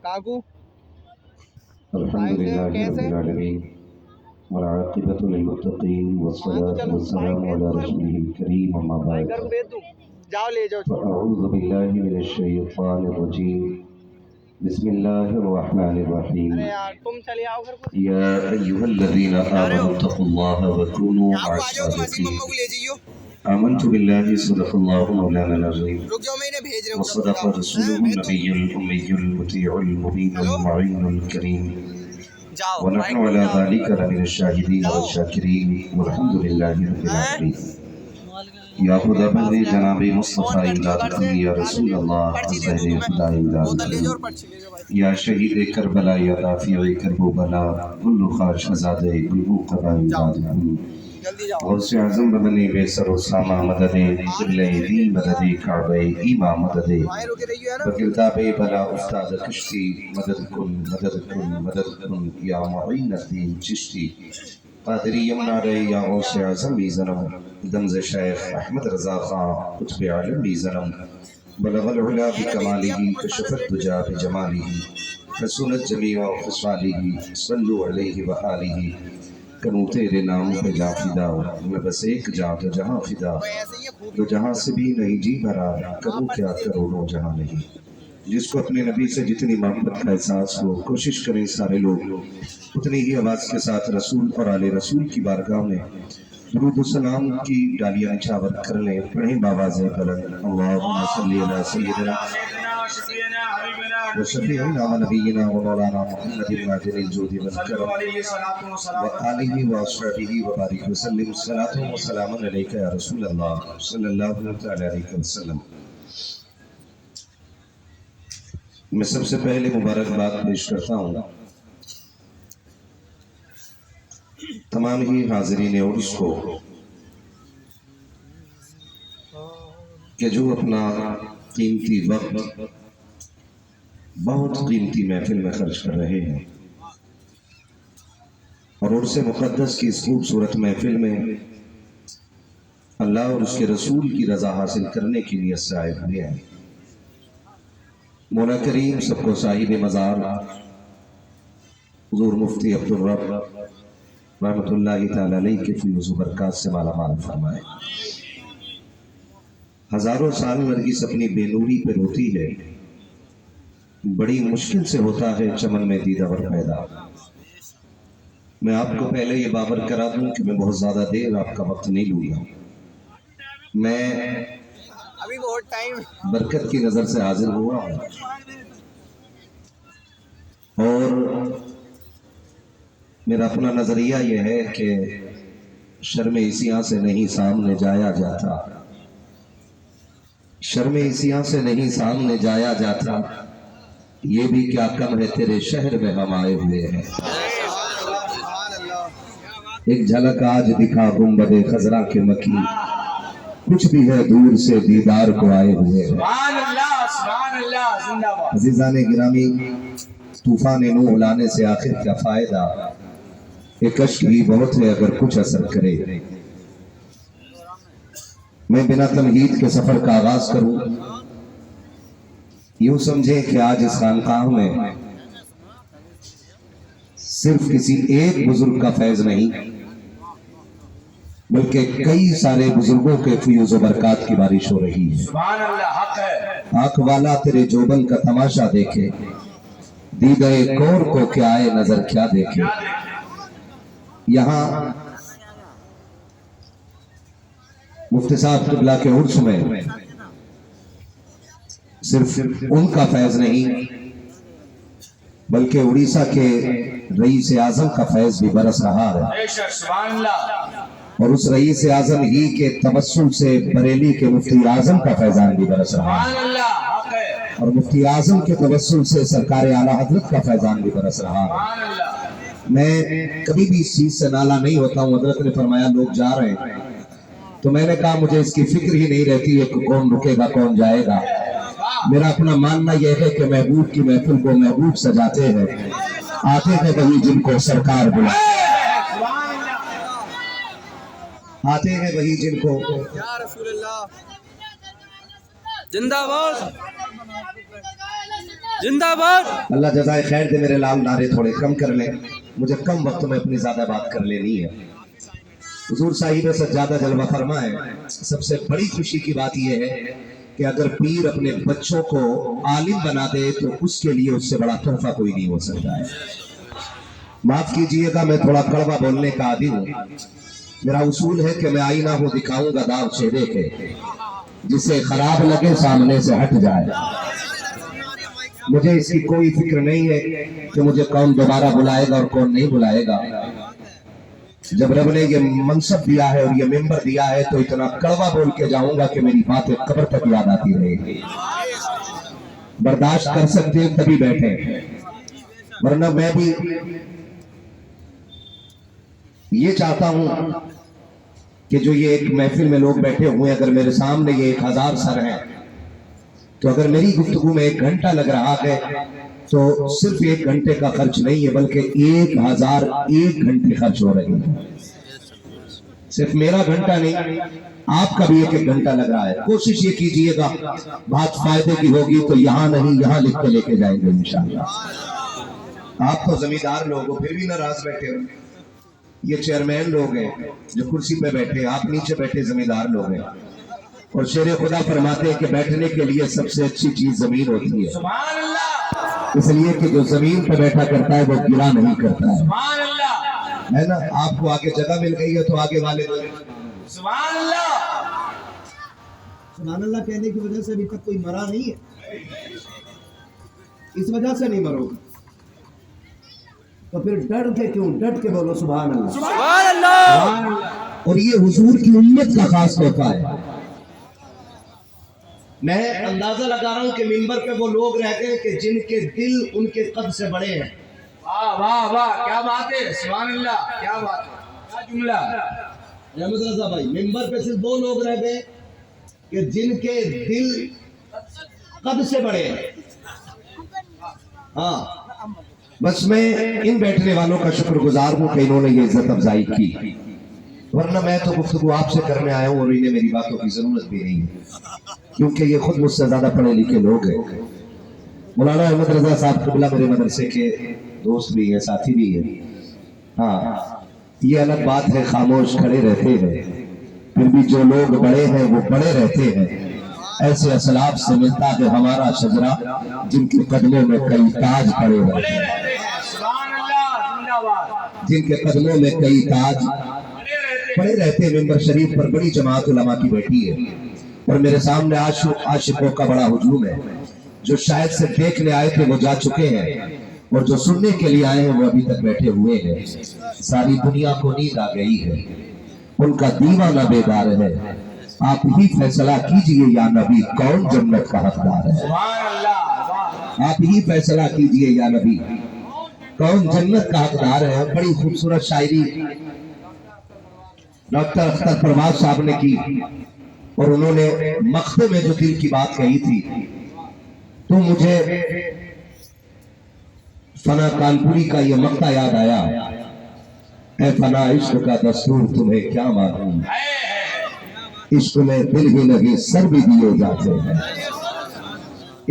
काकू अल्हम्दुलिल्लाहि रब्बिल आलमीन वल-आक़िबतु लिल-मुत्तक़ीन वस्सलातु वस्सलामु अला रसूलिहिल करीम अम्मा बाद जाओ ले जाओ अऊज़ु बिल्लाहि मिनश शैतानिर रजीम बिस्मिल्लाहिर रहमानिर रहीम अरे यार तुम चले आओ घर को या अय्युहल्लज़ीना आमनु तक़ुल्लाहा व कूनू मअस-सादिक़ीन आमनतु बिल्लाहि सदक़ल्लाहु मौलाना अज़ीम रुक जाओ मैं इन्हें भेज रहा व सदक़ रसूलुहुन नबियुल उम्मियुल मुतीउल मुबीनुल मुईनुल करीम जाओ व नहनु अला ज़ालिका लमिनश शाहिदीन व शाकिरीन वल्हम्दुलिल्लाहि रब्बिल आलमीन या खुदा बंदे जनाबे मुस्तफ़ा इमदाद या रसूल अल्लाह अज़्ज़ा खुदा इमदाद या शहीद करबला या दाफ़िए करबला कुल्लु ख़ाश आज़ादे गुलबू क़बा इमदाद गौसे आज़म बदने बेसर उसामा मददे क़िबले दी मददे काबे ईमा मददे बकिरताबे बला उस्ताद कश्ती मदद कुन या मुईन अद्दीन चिश्ती कादरी यमुना रे या गौसे आज़म भी ज़नम दमज़ शेख अहमद रज़ा ख़ां कुतुब आलम भी ज़नम बलगल उला बिकमालिही कशफत दुजा बिजमालिही फसुनत जमीअ ख़िसालिही सल्लु अलैहि व आलिही करूं तेरे नाम पे जा फिदा मैं बस एक जा तो जहां फिदा तो जहां से भी नहीं जी भरा करूं क्या करोड़ों जहां नहीं जिसको अपने नबी से जितनी मोहब्बत का एहसास हो कोशिश करें सारे लोग उतनी ही आवाज़ के साथ रसूल और आले रसूल की बारगाह में दुरूद सलाम की डालियां निछावर कर लें पढ़ें बावाज़े बुलंद अल्लाहुम्मा सल्ली अला सय्यिदिना व शफीइना व नबीना व मौलाना मुहम्मदिन वाजिलिल जूदि वल करम व आलिहि व अस्हाबिहि व बारिक व सल्लिम सलातु व सलामुन अलैका या रसूल अल्लाह सल्लल्लाहु तआला अलैहि वसल्लम। मैं सबसे पहले मुबारकबाद पेश करता हूँ तमाम ही हाज़रीन उर्स को कि जो अपना कीमती वक्त बहुत कीमती महफिल में खर्च कर रहे हैं और उर्स मुक़द्दस की इस खूबसूरत महफिल में अल्लाह और उसके रसूल की रज़ा हासिल करने के लिए आए हुए हैं। मौला करीम सबको साहिब मज़ार हुज़ूर मुफ्ती अब्दुल रब रहमतुल्लाहि तआला अलैहि के फैज़ व बरक़ात से मालामाल फरमाए। हज़ारों साल नरगिस अपनी बेनूरी पे रोती है, बड़ी मुश्किल से होता है चमन में दीदावर पैदा। मैं आपको पहले ये बाबर करा दूं कि मैं बहुत ज़्यादा देर आपका वक्त नहीं लूँगा। मैं अभी बहुत टाइम बरकत की नज़र से हाजिर हुआ हूँ और मेरा अपना नज़रिया यह है कि शर्म इसियाँ से नहीं सामने जाया जाता, शर्म इसियाँ से नहीं सामने जाया जाता, ये भी क्या कम है तेरे शहर में हम आए हुए हैं। एक झलक आज दिखा गुंबदे खजरा के मकी, कुछ भी है दूर से दीदार को आए हुए हैं। अज़ीज़ाने गिरामी, तूफान नूह लाने से आखिर क्या फायदा, एक अश्क ही बहुत है अगर कुछ असर करे। मैं बिना तमहीद के सफर का आगाज करूं, यूं समझे कि आज इस खानकाह में सिर्फ किसी एक बुजुर्ग का फैज नहीं बल्कि कई सारे बुजुर्गों के फयूज़ व बरक़ात की बारिश हो रही है। आंख वाला तेरे जोबन का तमाशा देखे, दीदाए कौर को क्या आए नजर क्या देखे। यहाँ मुफ्ती साहब क़िबला के उर्स में सिर्फ उनका फैज नहीं बल्कि उड़ीसा के रईस आज़म का फैज भी बरस रहा है और उस रईस आज़म ही के तवस्सुल से बरेली के मुफ्ती आज़म का फैजान भी बरस रहा है और मुफ्ती आज़म के तवस्सुल से सरकार आला हज़रत का फैजान भी बरस रहा है। मैं कभी भी इस चीज से नाला नहीं होता हूँ। हज़रत ने फरमाया लोग जा रहे हैं तो मैंने कहा मुझे इसकी फिक्र ही नहीं रहती है कि कौन रुकेगा कौन जाएगा। मेरा अपना मानना यह है कि महबूब की महफिल को महबूब सजाते हैं, आते हैं वही जिनको सरकार बुलाते हैं, आते हैं वही जिनको या रसूल अल्लाह जिंदाबाद। जिंदाबाद। اللہ جزائے خیر دے میرے لال نعرے تھوڑے کم کر لیں، مجھے کم وقت میں اپنی زیادہ بات کر لینی ہے۔ حضور صاحب سجادہ جلوہ فرما ہے، سب سے بڑی خوشی کی بات یہ ہے کہ اگر پیر اپنے بچوں کو عالم بنا دے تو اس کے لیے اس سے بڑا تحفہ کوئی نہیں ہو سکتا ہے۔ معاف کیجئے گا میں تھوڑا کڑوا بولنے کا عادی ہوں، میرا اصول ہے کہ میں آئینہ ہوں دکھاؤں گا داغ چہرے کے، جسے خراب لگے سامنے سے ہٹ جائے۔ مجھے اس کی کوئی فکر نہیں ہے کہ مجھے کون دوبارہ بلائے گا اور کون نہیں بلائے گا۔ جب رب نے یہ منصب دیا ہے اور یہ ممبر دیا ہے تو اتنا کڑوا بول کے جاؤں گا کہ میری باتیں قبر تک یاد آتی رہے گی۔ برداشت کر سکتے ہیں تبھی بیٹھے، ورنہ میں بھی یہ چاہتا ہوں کہ جو یہ ایک محفل میں لوگ بیٹھے ہوئے اگر میرے سامنے یہ 1000 سر ہیں تو اگر میری گفتگو میں 1 گھنٹہ لگ رہا ہے تو صرف 1 گھنٹے کا خرچ نہیں ہے بلکہ 1001 گھنٹے خرچ ہو رہے ہیں۔ صرف میرا گھنٹہ نہیں، آپ کا بھی 1 گھنٹہ لگ رہا ہے۔ کوشش یہ کیجئے گا بات فائدے کی ہوگی تو یہاں نہیں یہاں لکھ کے لے کے جائیں گے انشاءاللہ۔ آپ تو زمیندار لوگ ہو پھر بھی ناراض بیٹھے ہو، یہ چیئرمین لوگ ہیں جو کرسی پہ بیٹھے، آپ نیچے بیٹھے زمیندار لوگ ہیں، اور شیر خدا فرماتے ہیں کہ بیٹھنے کے لیے سب سے اچھی چیز زمین ہوتی ہے، سبحان اللہ، اس لیے کہ جو زمین پہ بیٹھا کرتا ہے وہ گرا نہیں کرتا ہے، سبحان اللہ، ہے نا؟ آپ کو آگے جگہ مل گئی ہے تو آگے والے سبحان اللہ، سبحان اللہ کہنے کی وجہ سے ابھی تک کوئی مرا نہیں ہے، اس وجہ سے نہیں مرو گا تو پھر ڈر کے کیوں؟ ڈٹ کے بولو سبحان اللہ۔ سبحان اللہ۔ اور یہ حضور کی امت کا خاص تحفہ ہے۔ میں اندازہ لگا رہا ہوں کہ منبر پہ وہ لوگ رہتے ہیں کہ جن کے دل ان کے قد سے بڑے ہیں۔ واہ واہ واہ، کیا بات ہے، سبحان اللہ، کیا بات ہے، کیا جملہ۔ احمد رضا بھائی، منبر پہ صرف وہ لوگ رہ گئے کہ جن کے دل قد سے بڑے ہیں۔ ہاں، بس میں ان بیٹھنے والوں کا شکر گزار ہوں کہ انہوں نے یہ عزت افزائی کی، ورنہ میں تو گفتگو آپ سے کرنے آیا ہوں اور انہیں میری باتوں کی ضرورت بھی نہیں ہے، کیونکہ یہ خود مجھ سے زیادہ پڑھے لکھے لوگ ہیں۔ مولانا احمد رضا صاحب قبلہ میرے مدرسے کے دوست بھی ہیں، ساتھی بھی ہیں۔ ہاں، یہ الگ بات ہے، خاموش کھڑے رہتے ہیں، پھر بھی جو لوگ بڑے ہیں وہ بڑے رہتے ہیں۔ ایسے اسلاف سے ملتا ہے ہمارا شجرہ جن کے قدموں میں کئی تاج پڑے رہتے ہیں، سبحان اللہ، زندہ باد، جن کے قدموں میں کئی تاج پڑے رہتے ہیں۔ ممبر شریف پر بڑی جماعت علماء کی بیٹھی ہے اور میرے سامنے عاشقوں کا بڑا ہجوم ہے، جو شاید سے دیکھنے آئے تھے وہ جا چکے ہیں اور جو سننے کے لیے آئے ہیں وہ ابھی تک بیٹھے ہوئے ہیں۔ ساری دنیا کو نیند آ گئی ہے، ان کا دیوانہ بیدار ہے۔ آپ ہی فیصلہ کیجئے یا نبی کون جنت کا حقدار ہے، سبحان اللہ، واہ، آپ ہی فیصلہ کیجئے یا نبی کون جنت کا حقدار ہے۔ بڑی خوبصورت شاعری ڈاکٹر اختر پرویز صاحب نے کی اور انہوں نے مقطع میں جو دل کی بات کہی تھی، تو مجھے فنا کانپوری کا یہ مقطع یاد آیا، اے فنا عشق کا دستور تمہیں کیا معلوم، عشق میں دل ہی نہیں سر بھی دیے جاتے ہیں،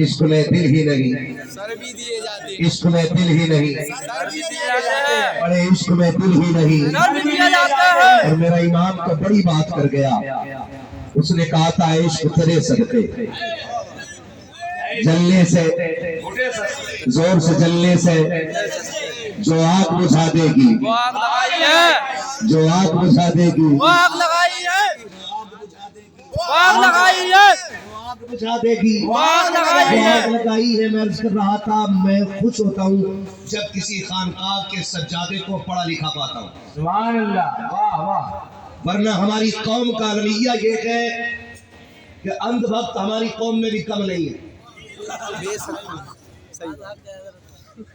عشق میں دل ہی نہیں سر بھی دیے جاتے، عشق میں دل ہی نہیں سر بھی دیے جاتے ہیں، بڑے عشق میں دل ہی نہیں۔ سر بھی دیے جاتے ہیں۔ اور میرا امام تو بڑی بات کر گیا، اس نے کہا تھا عشق تیرے صدقے، جلنے سے زور سے جلنے سے جو آگ بجھا دے گی، وہ آگ لگائی ہے، جو آگ بجھا دے گی، وہ آگ لگائی ہے، وہ آگ لگائی ہے، آگ بجھا دے گی، وہ آگ لگائی وہ ہے۔ آگ لگائی ہے۔ میں عرض کر رہا تھا میں خوش ہوتا ہوں جب کسی خانقاہ کے سجادے کو پڑھا لکھا پاتا ہوں، سبحان اللہ، واہ واہ، ورنہ ہماری قوم کا المیہ یہ ہے کہ اندھ وقت ہماری قوم میں بھی کم نہیں ہے۔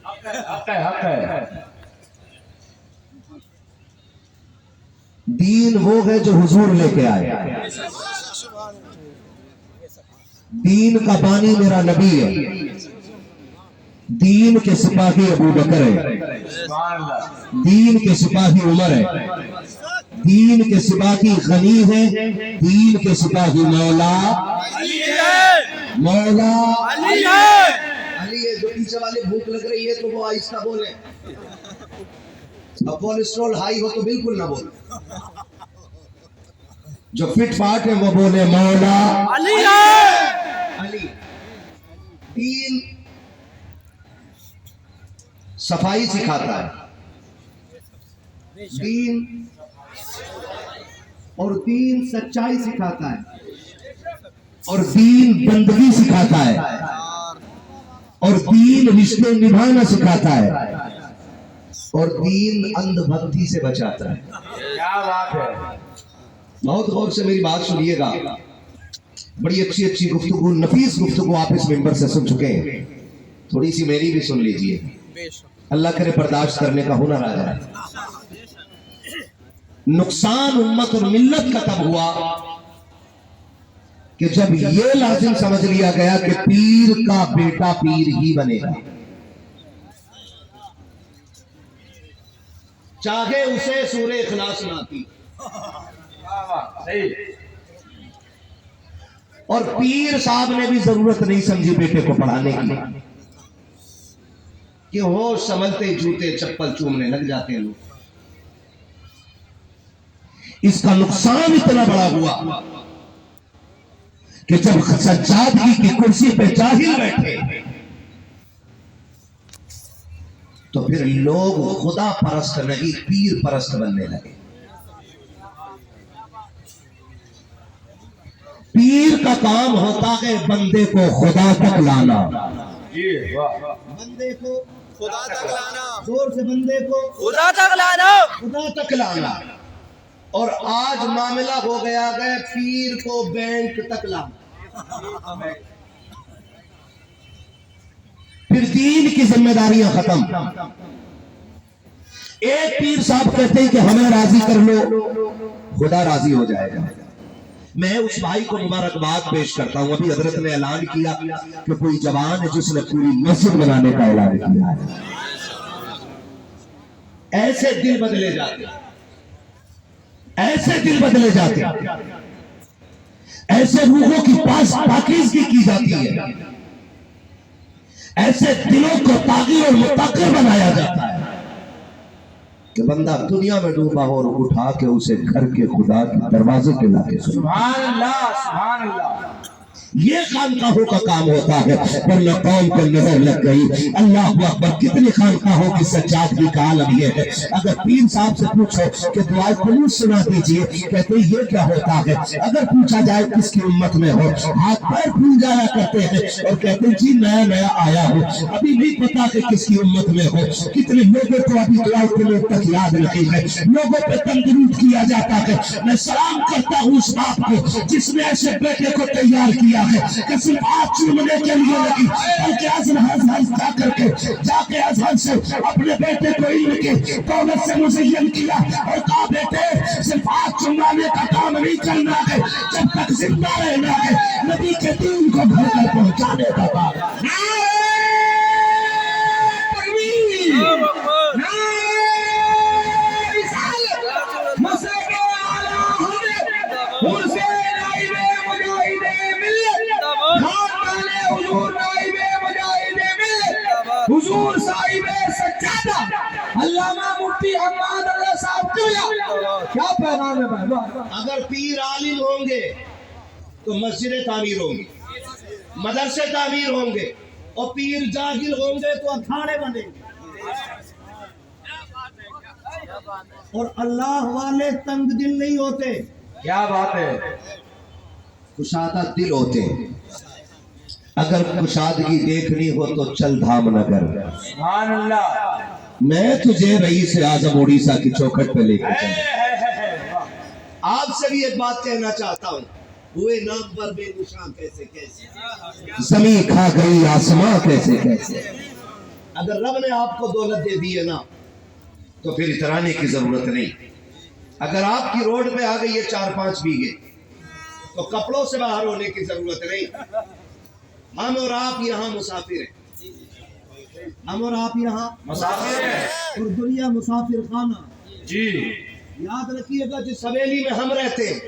حق ہے، حق ہے، دین وہ ہے جو حضور لے کے آئے، دین کا بانی میرا نبی ہے، دین کے سپاہی ابو بکر ہے، سبحان اللہ، دین کے سپاہی عمر ہے، دین کے سپاہی غنی ہے، دین کے سپاہی مولا علی ہے، مولا علی ہے، علی ہے جو پیچھے والے بھوک لگ رہی ہے تو وہ آہستہ بولیں، اب کولیسٹرول ہائی ہو تو بالکل نہ بولیں، جو فٹ فاٹ ہے وہ بولے مولا علی علی۔ دین صفائی سکھاتا ہے، دین اور دین سچائی سکھاتا ہے، اور دین بندگی سکھاتا ہے، اور دین رشتے نبھانا سکھاتا ہے، اور دین اندھ بھکتی سے بچاتا ہے۔ کیا بات ہے، بہت غور سے میری بات سنیے گا، بڑی اچھی اچھی گفتگو، نفیس گفتگو آپ اس ممبر سے سن چکے ہیں، تھوڑی سی میری بھی سن لیجئے، اللہ کرے برداشت کرنے کا ہنر آ جائے۔ نقصان امت اور ملت کا تب ہوا کہ جب یہ لازم سمجھ لیا گیا کہ پیر کا بیٹا پیر ہی بنے گا، چاہے اسے سورہ اخلاص نہ آتی، صحیح، اور پیر صاحب نے بھی ضرورت نہیں سمجھی بیٹے کو پڑھانے کی، کہ ہوش سنبھلتے جوتے چپل چومنے لگ جاتے ہیں لوگ۔ اس کا نقصان اتنا بڑا ہوا کہ جب سجادگی کی کرسی پہ جاہل بیٹھے تو پھر لوگ خدا پرست نہیں پیر پرست بننے لگے۔ پیر کا کام ہوتا ہے بندے کو خدا تک لانا، جی واہ، بندے کو خدا تک لانا، زور سے بندے کو خدا تک لانا، خدا تک لانا، اور آج معاملہ ہو گیا ہے پیر کو بینک تک لانا۔ پھر دین کی ذمہ داریاں ختم۔ ایک پیر صاحب کہتے ہیں کہ ہمیں راضی کر لو، خدا راضی ہو جائے گا۔ میں اس بھائی کو مبارکباد پیش کرتا ہوں، ابھی حضرت نے اعلان کیا کہ کوئی جوان ہے جس نے پوری مسجد بنانے کا اعلان کیا ہے۔ ایسے دل بدلے جاتے، ایسے دل بدلے جاتے، ایسے روحوں کی پاکیزگی کی جاتی ہے، ایسے دلوں کو طاغی اور متقر بنایا جاتا ہے کہ بندہ دنیا میں ڈوبا ہو اور اٹھا کے اسے گھر کے خدا کے دروازے کے لا کے سنا۔ سبحان اللہ، سبحان اللہ، یہ خانقاہوں کا کام ہوتا ہے، ورنہ قوم کو نظر لگ گئی۔ اللہ اکبر، کتنی خانقاہوں کی سجادگی کا عالم یہ ہے۔ اگر پیر صاحب سے پوچھو کہ دعائے قنوت سنا دیجئے، کہتے ہیں یہ کیا ہوتا ہے؟ اگر پوچھا جائے کس کی امت میں ہو، ہاتھ پیر پھول جایا کرتے ہیں اور کہتے ہیں جی نیا نیا آیا ہوں، ابھی نہیں پتا کہ کس کی امت میں ہو۔ کتنے لوگوں کو ابھی دعائے قنوت تک یاد نہیں ہے، لوگوں پہ تنقید کیا جاتا ہے۔ میں سلام کرتا ہوں اس باپ کو جس نے ایسے بیٹے کو تیار کیا ہے کہ صرف ہاتھ چومنے کے لیے لگی، بلکہ ازہر جا کے ازہر سے اپنے بیٹے کو علم کی دولت سے مزین کیا اور کہا بیٹے صرف ہاتھ چومانے کا کام نہیں کرنا ہے، جب تک زندہ رہنا ہے نبی کے دین کو گھر تک پہنچانے کا کام۔ حضور صاحب سجادہ علامہ مفتی حماد اللہ صاحب کیا پیغام ہے بھائی؟ اگر پیر عالم ہوں گے تو مسجدیں تعمیر ہوں گی، مدرسے تعمیر ہوں گے، اور پیر جاہل ہوں گے تو اکھاڑے بنیں گے، اور اللہ والے تنگ دل نہیں ہوتے، کیا بات ہے، کشادہ دل ہوتے ہیں۔ اگر کشادگی دیکھنی ہو تو چل دھام نگر، سبحان اللہ، میں تجھے رئیس اعظم اڑیسہ کی چوکھٹ پہ لے کے چلوں۔ آپ سے بھی ایک بات کہنا چاہتا ہوں، ہوئے نام پر بے نشان کیسے کیسے، زمین کھا گئی آسمان کیسے کیسے۔ اگر رب نے آپ کو دولت دے دی ہے نا تو پھر اترانے کی ضرورت نہیں۔ اگر آپ کی روڈ پہ آ گئی ہے 4-5 بیگھے تو کپڑوں سے باہر ہونے کی ضرورت نہیں۔ ہم اور آپ یہاں مسافر ہیں، ہم اور آپ یہاں مسافر ہیں، اور دنیا مسافر خانہ۔ جی یاد رکھیے گا جس حویلی میں ہم رہتے ہیں،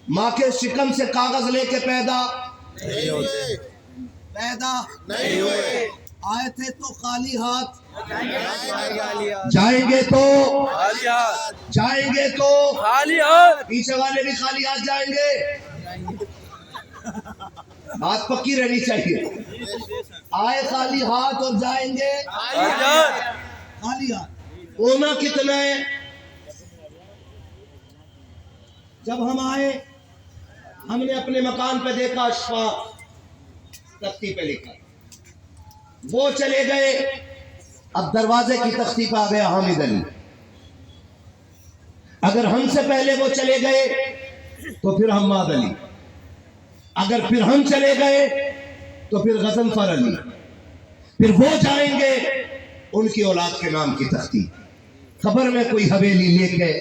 ماں کے شکم سے کاغذ لے کے پیدا نہیں ہوئے، آئے تھے تو خالی ہاتھ، جائیں گے تو خالی ہاتھ، جائیں گے تو خالی ہاتھ، پیچھے والے بھی خالی ہاتھ جائیں گے. بات پکی رہنی چاہیے. آئے خالی ہاتھ اور جائیں گے خالی ہاتھ. خالی ہاتھ. ہونا کتنا ہے؟ جب ہم آئے ہم نے اپنے مکان پہ دیکھا اشفاق تختی پہ لکھا، وہ چلے گئے. اب دروازے کی تختی پہ آ گیا حامد علی. اگر ہم سے پہلے وہ چلے گئے تو پھر حماد علی، اگر پھر ہم چلے گئے تو پھر غضنفر علی، پھر وہ جائیں گے ان کی اولاد کے نام کی تختی. خبر میں کوئی حویلی لے کے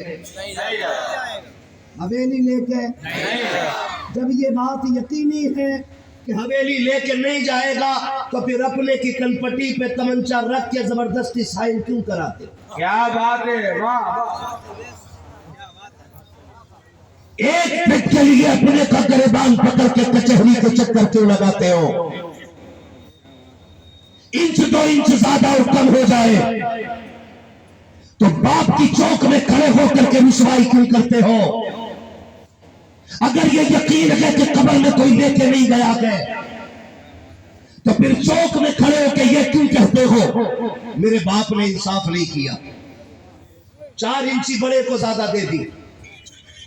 جب یہ بات یقینی ہے کہ حویلی لے کے نہیں جائے گا تو پھر اپنے کی کلپٹی پہ تمنچا رکھ کے زبردستی سائن کیوں کراتے؟ کیا بات ہے، واہ. ایک فٹ کے لیے اپنے کا گریبان پکڑ کے کچہری کے چکر کیوں لگاتے ہو؟ انچ دو انچ زیادہ اور کم ہو جائے تو باپ کی چوک میں کھڑے ہو کر کے رسوائی کیوں کرتے ہو؟ اگر یہ یقین ہے کہ قبر میں کوئی لے کے نہیں گیا ہے تو پھر چوک میں کھڑے ہو کے یہ کیوں کہتے ہو میرے باپ نے انصاف نہیں کیا؟ 4 انچی بڑے کو زیادہ دے دی،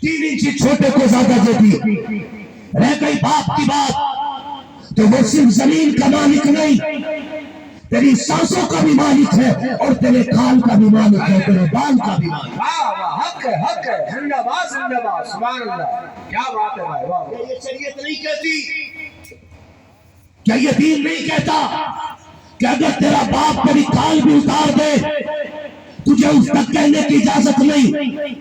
3 انچی چھوٹے کو زیادہ دے دی. رہ گئی باپ کی بات تو وہ صرف زمین کا مالک نہیں، تیری سانسوں کا بھی مالک ہے اور تیرے کھال کا بھی مالک ہے، تیرے بال کا بھی مالک ہے. واہ واہ، حق ہے، حق ہے. زندہ باد، زندہ باد، سبحان اللہ. کیا بات ہے بھائی، واہ. یہ شریعت نہیں کہتی، کیا یہ دین نہیں کہتا کہ اگر تیرا باپ تیری کھال بھی اتار دے تجھے اس تک کہنے کی اجازت نہیں؟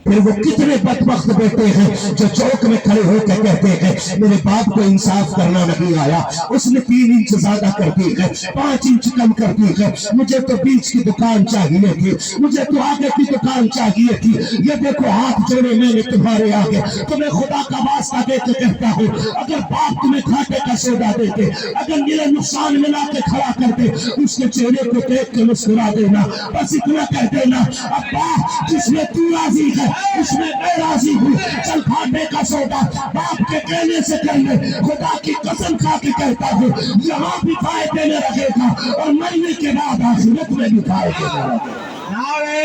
پھر وہ کتنے بدبخت بیٹے ہیں جو چوک میں کھڑے ہو کے کہتے ہیں میرے باپ کو انصاف کرنا نہیں آیا، اس نے 3 انچ زیادہ کر دی ہے، 5 انچ کم کر دی ہے، مجھے تو بیچ کی دکان چاہیے تھی، مجھے تو آگے کی دکان چاہیے تھی. یہ دیکھو ہاتھ جوڑے میں نے تمہارے آگے. تمہیں خدا کا واسطہ دے کے کہتا ہوں اگر باپ تمہیں گھاٹے کا سودا دیتے، اگر میرے نقصان ملا کے کھڑا کرتے، اس کے چہرے کو دیکھ کے مسکرا دینا، بس اتنا کہہ دینا ابا جس میں تو راضی ہے اس میں میں راضی ہوں، چل گھاٹے کا سودا باپ کے کہنے سے کر لے. خدا کی قسم کھا کے کہتا ہوں یہاں بھی فائدے میں رہے گا اور مرنے کے بعد آخرت میں بھی فائدے میں رہے گا. نعرہ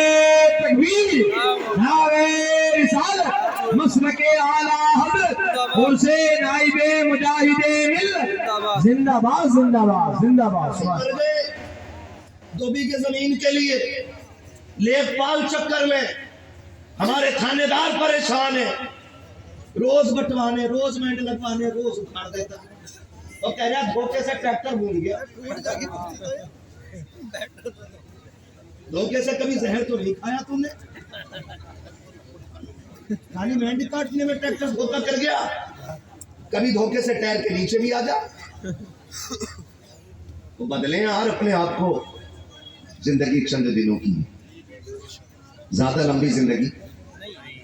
تکبیر، نعرہ رسالت، مسلک اعلیٰ حضرت حسین نائب مجاہد ملت. زندہ باد، زندہ باد، زندہ باد. 2 بیگھے زمین کے لیے لیک پال چکر میں ہمارے تھانے دار پریشان ہیں، روز بٹوانے، روز مینڈ لگوانے، روز اکھاڑ دیتا ہے. وہ کہہ رہا دھوکے سے ٹریکٹر بھول گیا. دھوکے سے کبھی زہر تو نہیں کھایا تم نے؟ خالی مینڈ کاٹنے میں ٹریکٹر دھوکا کر گیا، کبھی دھوکے سے ٹائر کے نیچے بھی آ جا. تو بدلیں یار اپنے آپ کو. زندگی چند دنوں کی، زیادہ لمبی زندگی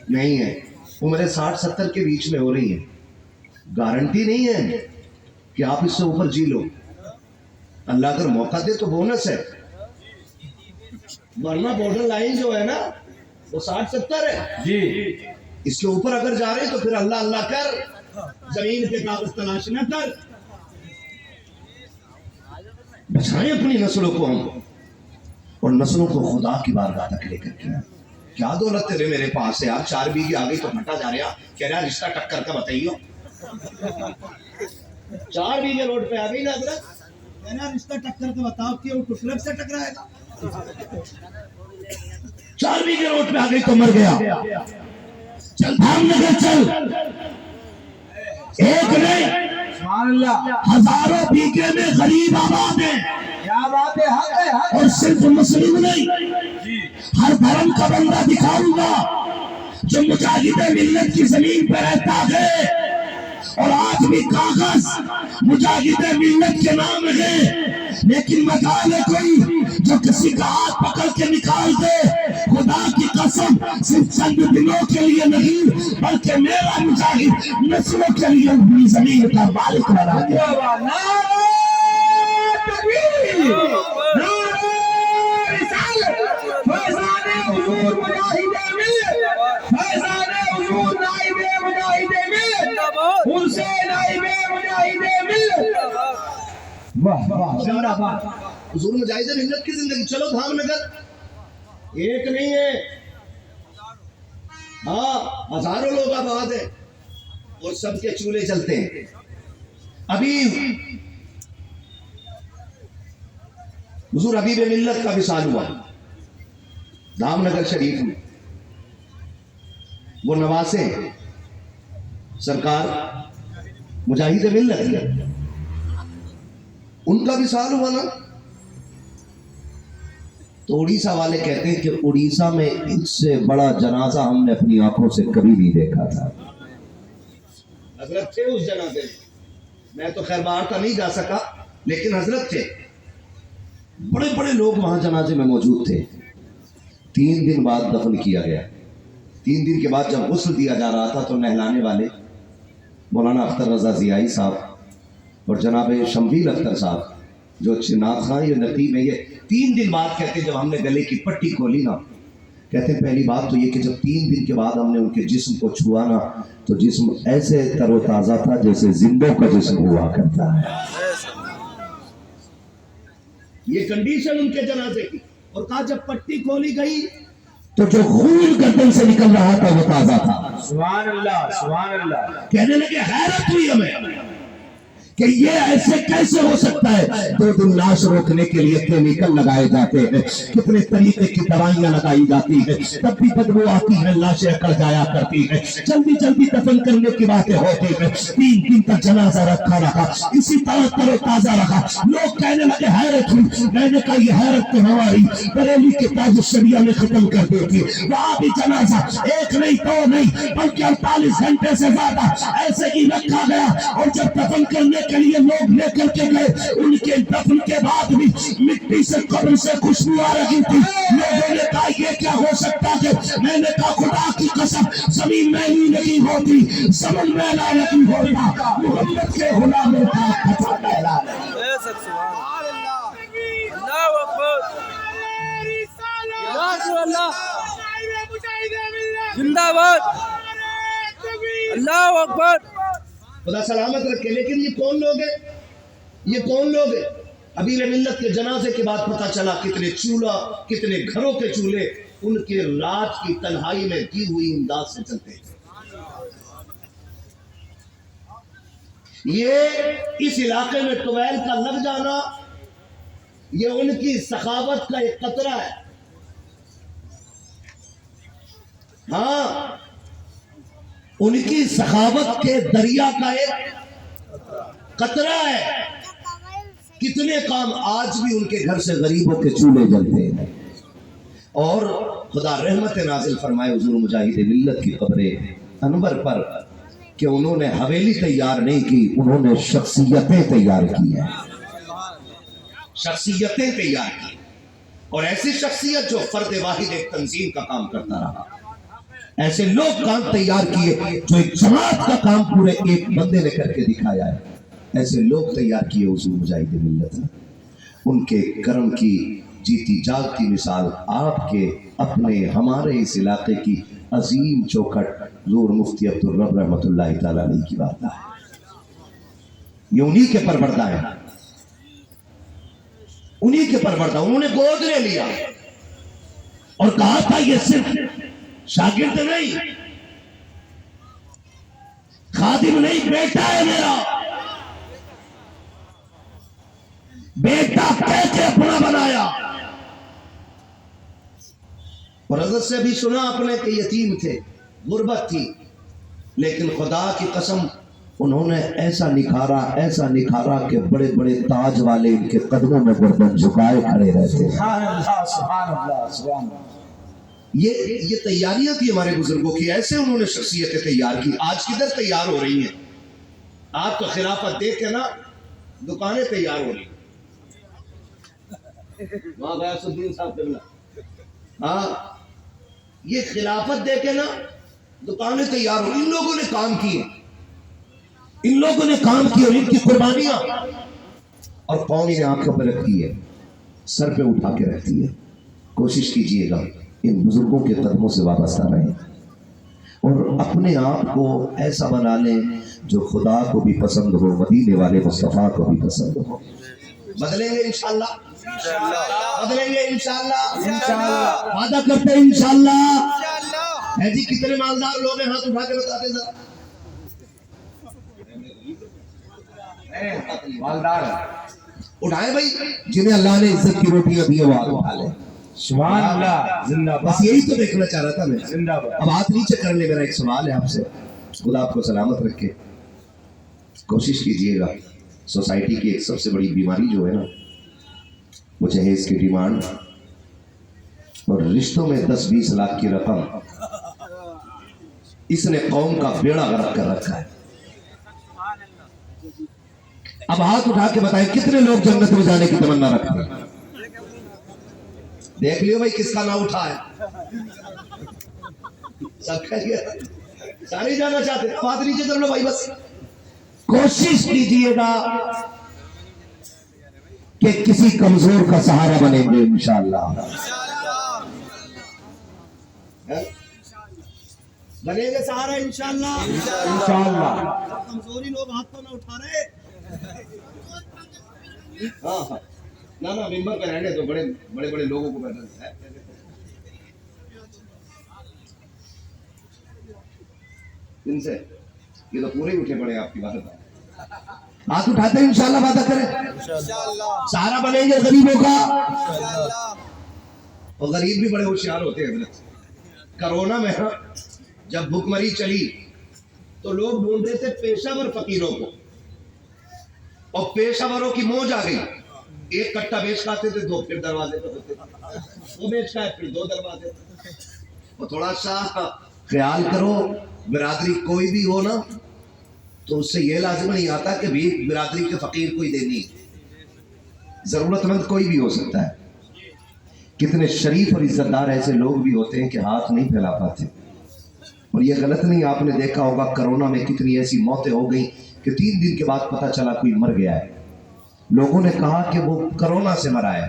نہیں ہے. عمریں 60-70 کے بیچ میں ہو رہی ہیں. گارنٹی نہیں ہے کہ آپ اس سے اوپر جی لو. اللہ اگر موقع دے تو بونس ہے، ورنہ بارڈر لائن جو ہے نا وہ 60-70 ہے جی. اس کے اوپر اگر جا رہے تو پھر اللہ اللہ کر، زمین کے کاغذ تلاش نہ کر. بچائیں اپنی نسلوں کو ہم اور نسلوں کو خدا کی بارگاہ تک لے کر کے. کیا دولت تیرے میرے پاس ہے یار؟ 4 بیگھے آگئی تو پھٹا جا رہا، کہہ رہا رشتہ ٹکر کا بتائیو. 4 بیگھے روڈ پہ آگئی نا حضرت، کہہ رہا رشتہ ٹکر کا بتاؤ کہ وہ ٹرک سے ٹکرائے گا. 4 بیگھے روڈ پہ آگئی تو مر گیا. چل دھام نگر چل، ایک نہیں سبحان اللہ. ہزاروں بیگھے میں غریب آباد ہیں. کیا بات ہے، حق ہے، حق. اور صرف مسلم نہیں، ہر دھرم کا بندہ دکھاؤں گا جو مجاہد ملت کی زمین پہ رہتا ہے اور آج بھی کاغذ مجاہد ملت کے نام ہے، لیکن مجال ہے کوئی جو کسی کا ہاتھ پکڑ کے نکال دے. خدا کی قسم صرف چند دنوں کے لیے نہیں بلکہ میرا مجاہد نسلوں کے لیے اپنی زمین کا مالک بنا دے. نعرہ تکبیر، वाह वाह जिंदाबाद। हुजूर मुजाहिद मिल्लत की जिंदगी। चलो धामनगर एक नहीं है, हाँ हजारों लोग आबाद है और सबके चूल्हे चलते हैं। अभी हुजूर हबीब मिल्लत का विसाल हुआ धामनगर शरीफ में। वो नवासे सरकार मुजाहिद मिल्लत, उनका विसाल हुआ ना, तो उड़ीसा वाले कहते हैं कि उड़ीसा में इससे बड़ा जनाजा हमने अपनी आंखों से कभी नहीं देखा था। हजरत थे उस जनाजे में, मैं तो खैर बाहर तो नहीं जा सका, लेकिन हजरत थे, बड़े बड़े लोग वहां जनाजे में मौजूद थे। 3 दिन बाद दफन किया गया। 3 दिन के बाद जब गुस्ल दिया जा रहा था तो नहलाने वाले मौलाना अख्तर रजा जियाई साहब और जनाब शम्बील अख्तर साहब जो चिनाब खां ये नकीब है, ये 3 दिन बाद कहते जब हमने गले की पट्टी खोली ना, कहते हैं पहली बात तो ये कि जब 3 दिन के बाद हमने उनके जिस्म को छुआ ना तो जिस्म ऐसे तरोताज़ा था जैसे जिंदों का जिस्म हुआ करता है। ये कंडीशन उनके जनाजे की। और कहा जब पट्टी खोली गई तो जो खून गर्दन से निकल रहा था वो ताजा था। सुभान अल्लाह, सुभान अल्लाह। कहने लगे हैरत हुई हमें कि ये ऐसे कैसे हो सकता है। 2 दिन लाश रोकने के लिए केमिकल लगाए जाते हैं, कितने तरीके की दवाइयां लगाई जाती है, तब भी बदबू आती है, लाशें अकड़ जाया करती है, जल्दी जल्दी दफन करने की बातें होती है। 3 दिन तक जनाजा रखा रहा, इसी तरह तरोताजा रहा। लोग कहने लगे हैरत हुई। मैंने कहा ये हैरत तो हमारी बरेली के ताज शरिया में खत्म कर देती। वहां भी जनाजा 1 नहीं 2 नहीं बल्कि 48 घंटे से ज्यादा ऐसे ही रखा गया। और जब दफन करने के लिए लोग लेकर के गए, उनके दफन के बाद भी मिट्टी से कब्र से खुशबू आ रही थी। लोगों ने कहा ये क्या हो सकता है। मैंने कहा खुदा की कसम जमीन मैली नहीं होती, समन मैला नहीं होता, मोहम्मद के गुलामों का खता कहला है। जिंदाबाद, अल्लाह अकबर। खुदा सलामत रखे। लेकिन ये कौन लोग हैं, ये कौन लोग हैं? हबीब मिल्लत के जनाजे के बाद पता चला कितने चूल्हा, कितने घरों के चूल्हे उनके रात की तन्हाई में दी हुई इमदाद से चलते हैं। ये इस इलाके में टुबैल का लग जाना, ये उनकी सखावत का एक कतरा है। हाँ, उनकी सखावत के दरिया का एक कतरा है। कितने काम आज भी उनके घर से गरीबों के चूल्हे जलते हैं। और खुदा रहमत नाजिल फरमाए हुजूर मुजाहिद मिल्लत की कब्रे अनवर पर कि उन्होंने हवेली तैयार नहीं की, उन्होंने शख्सियतें तैयार की हैं। शख्सियतें तैयार की, और ऐसी शख्सियत जो फर्द वाहिद एक तंजीम का काम करता रहा। ऐसे लोग काम तैयार किए जो एक जमात का काम पूरे एक बंदे ने करके दिखाया है। ऐसे लोग तैयार किए हुजूर मुजाहिद मिल्लत ने। उनके करम की जीती जागती मिसाल आपके अपने हमारे इस इलाके की अजीम चौखट हुजूर मुफ्ती अब्दुल रब रहमतुल्लाहि तआला अलैहि की बात है। ये उन्हीं के परवरदा है, उन्हीं के परवरदा। उन्होंने गोद ले लिया और कहा था ये सिर्फ शागिर्द नहीं, खादिम नहीं, बेटा है मेरा। बेटा कैसे अपना बनाया। और हज़रत से भी सुना अपने के यतीम थे, गुर्बत थी, लेकिन खुदा की कसम उन्होंने ऐसा निखारा कि बड़े बड़े ताज वाले इनके कदमों में गर्दन झुकाए खड़े रहते हैं। ये तैयारियां थी हमारे बुजुर्गों की। ऐसे उन्होंने शख्सियतें तैयार की। आज किधर तैयार हो रही हैं? आप तो खिलाफत देख के ना दुकानें तैयार हो रही। वहां गयासुद्दीन साहब किबला, हाँ, ये खिलाफत दे के ना दुकानें तैयार हो। इन लोगों ने काम किए, इन लोगों ने काम किए और इनकी कुर्बानियां और कौन इन्हें आंखों पर रखती है, सर पे उठा के रखती है। कोशिश कीजिएगा इन बुजुर्गों के कदमों से वाबस्ता रहें और अपने आप को ऐसा बना लें जो खुदा को भी पसंद हो, मदीने वाले मुस्तफ़ा को भी पसंद हो। بدلیں گے انشاءاللہ بدلیں گے انشاءاللہ وعدہ کرتے ہیں انشاءاللہ. ہے جی کتنے مالدار لوگ ہیں ہاتھ اٹھا کے بتاتے ذرا مالدار اٹھائے بھائی جنہیں اللہ نے عزت کی روٹیاں دی ہے وہ ہاتھ اٹھا لیں. سبحان اللہ زندہ بس یہی تو دیکھنا چاہ رہا تھا میں. زندہ باد. اب ہاتھ نیچے کر لے. میرا ایک سوال ہے آپ سے. خدا آپ کو سلامت رکھے. کوشش کیجئے گا سوسائٹی کی ایک سب سے بڑی بیماری جو ہے نا وہ جہیز کی ڈیمانڈ اور رشتوں میں 10-20 لاکھ کی رقم اس نے قوم کا بیڑا غرق کر رکھا ہے. اب ہاتھ اٹھا کے بتائیں کتنے لوگ جنت میں جانے کی تمنا رکھتے ہیں. دیکھ لیو بھائی کس کا نہ اٹھا ہے. سب خیریت سارے جانا چاہتے ہیں. ہاتھ نیچے کر لو بھائی. بس کوشش کیجئے گا کہ کسی کمزور کا سہارا بنیں گے انشاءاللہ. بنے گے سہارا انشاءاللہ. انشاءاللہ. کمزوری لوگ ہاتھ تو نہ اٹھا رہے. ہاں ہاں نہ ممبر پہ رہنے تو بڑے بڑے لوگوں کو بیٹھنا ہے. ان سے یہ تو پورے اٹھے پڑے آپ کی بات. ہاتھ اٹھاتے ہیں انشاءاللہ وعدہ کریں سہارا بنیں گے غریبوں کا. اور غریب بھی بڑے ہوشیار ہوتے ہیں حضرت. کرونا میں جب بھوک مری چلی تو لوگ ڈھونڈ رہے تھے پیشہ ور فقیروں کو اور پیشہ وروں کی موج آ گئی. ایک کٹا بیچ کھاتے تھے 2 پھر دروازے پہ ہوتے تھے. وہ بیچ کھائے پھر 2 دروازے. اور تھوڑا سا خیال کرو برادری کوئی بھی ہو نا تو اس سے یہ لازم نہیں آتا کہ بھی برادری کے فقیر کوئی دینی. ضرورت مند کوئی بھی ہو سکتا ہے. کتنے شریف اور عزت دار ایسے لوگ بھی ہوتے ہیں کہ ہاتھ نہیں پھیلا پاتے. اور یہ غلط نہیں. آپ نے دیکھا ہوگا کرونا میں کتنی ایسی موتیں ہو گئی کہ 3 دن کے بعد پتہ چلا کوئی مر گیا ہے. لوگوں نے کہا کہ وہ کرونا سے مرا ہے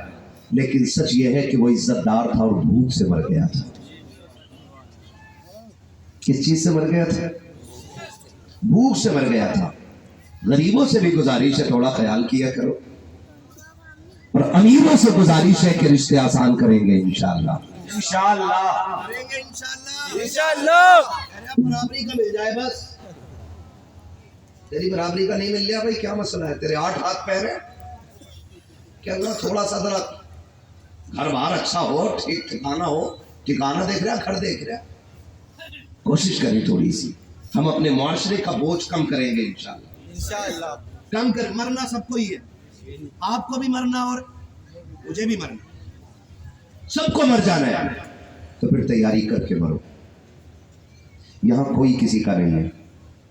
لیکن سچ یہ ہے کہ وہ عزت دار تھا اور بھوک سے مر گیا تھا. کس چیز سے مر گیا تھا؟ بھوک سے مر گیا تھا. غریبوں سے بھی گزارش ہے تھوڑا خیال کیا کرو اور امیروں سے گزارش ہے کہ رشتے آسان کریں گے انشاءاللہ. انشاءاللہ. کریں گے انشاءاللہ. برابری کا مل جائے بس. تیری برابری کا نہیں مل گیا بھائی کیا مسئلہ ہے. تیرے 8 ہاتھ پیر ہیں کہ اللہ تھوڑا سا ذرا گھر باہر اچھا ہو ٹھیک ٹھکانا ہو. ٹھکانا دیکھ رہا گھر دیکھ رہا. کوشش کریں تھوڑی سی ہم اپنے معاشرے کا بوجھ کم کریں گے انشاءاللہ. کم کر. مرنا سب کو ہی ہے. آپ کو بھی مرنا اور مجھے بھی مرنا. سب کو مر جانا ہے تو پھر تیاری کر کے مرو. یہاں کوئی کسی کا نہیں ہے.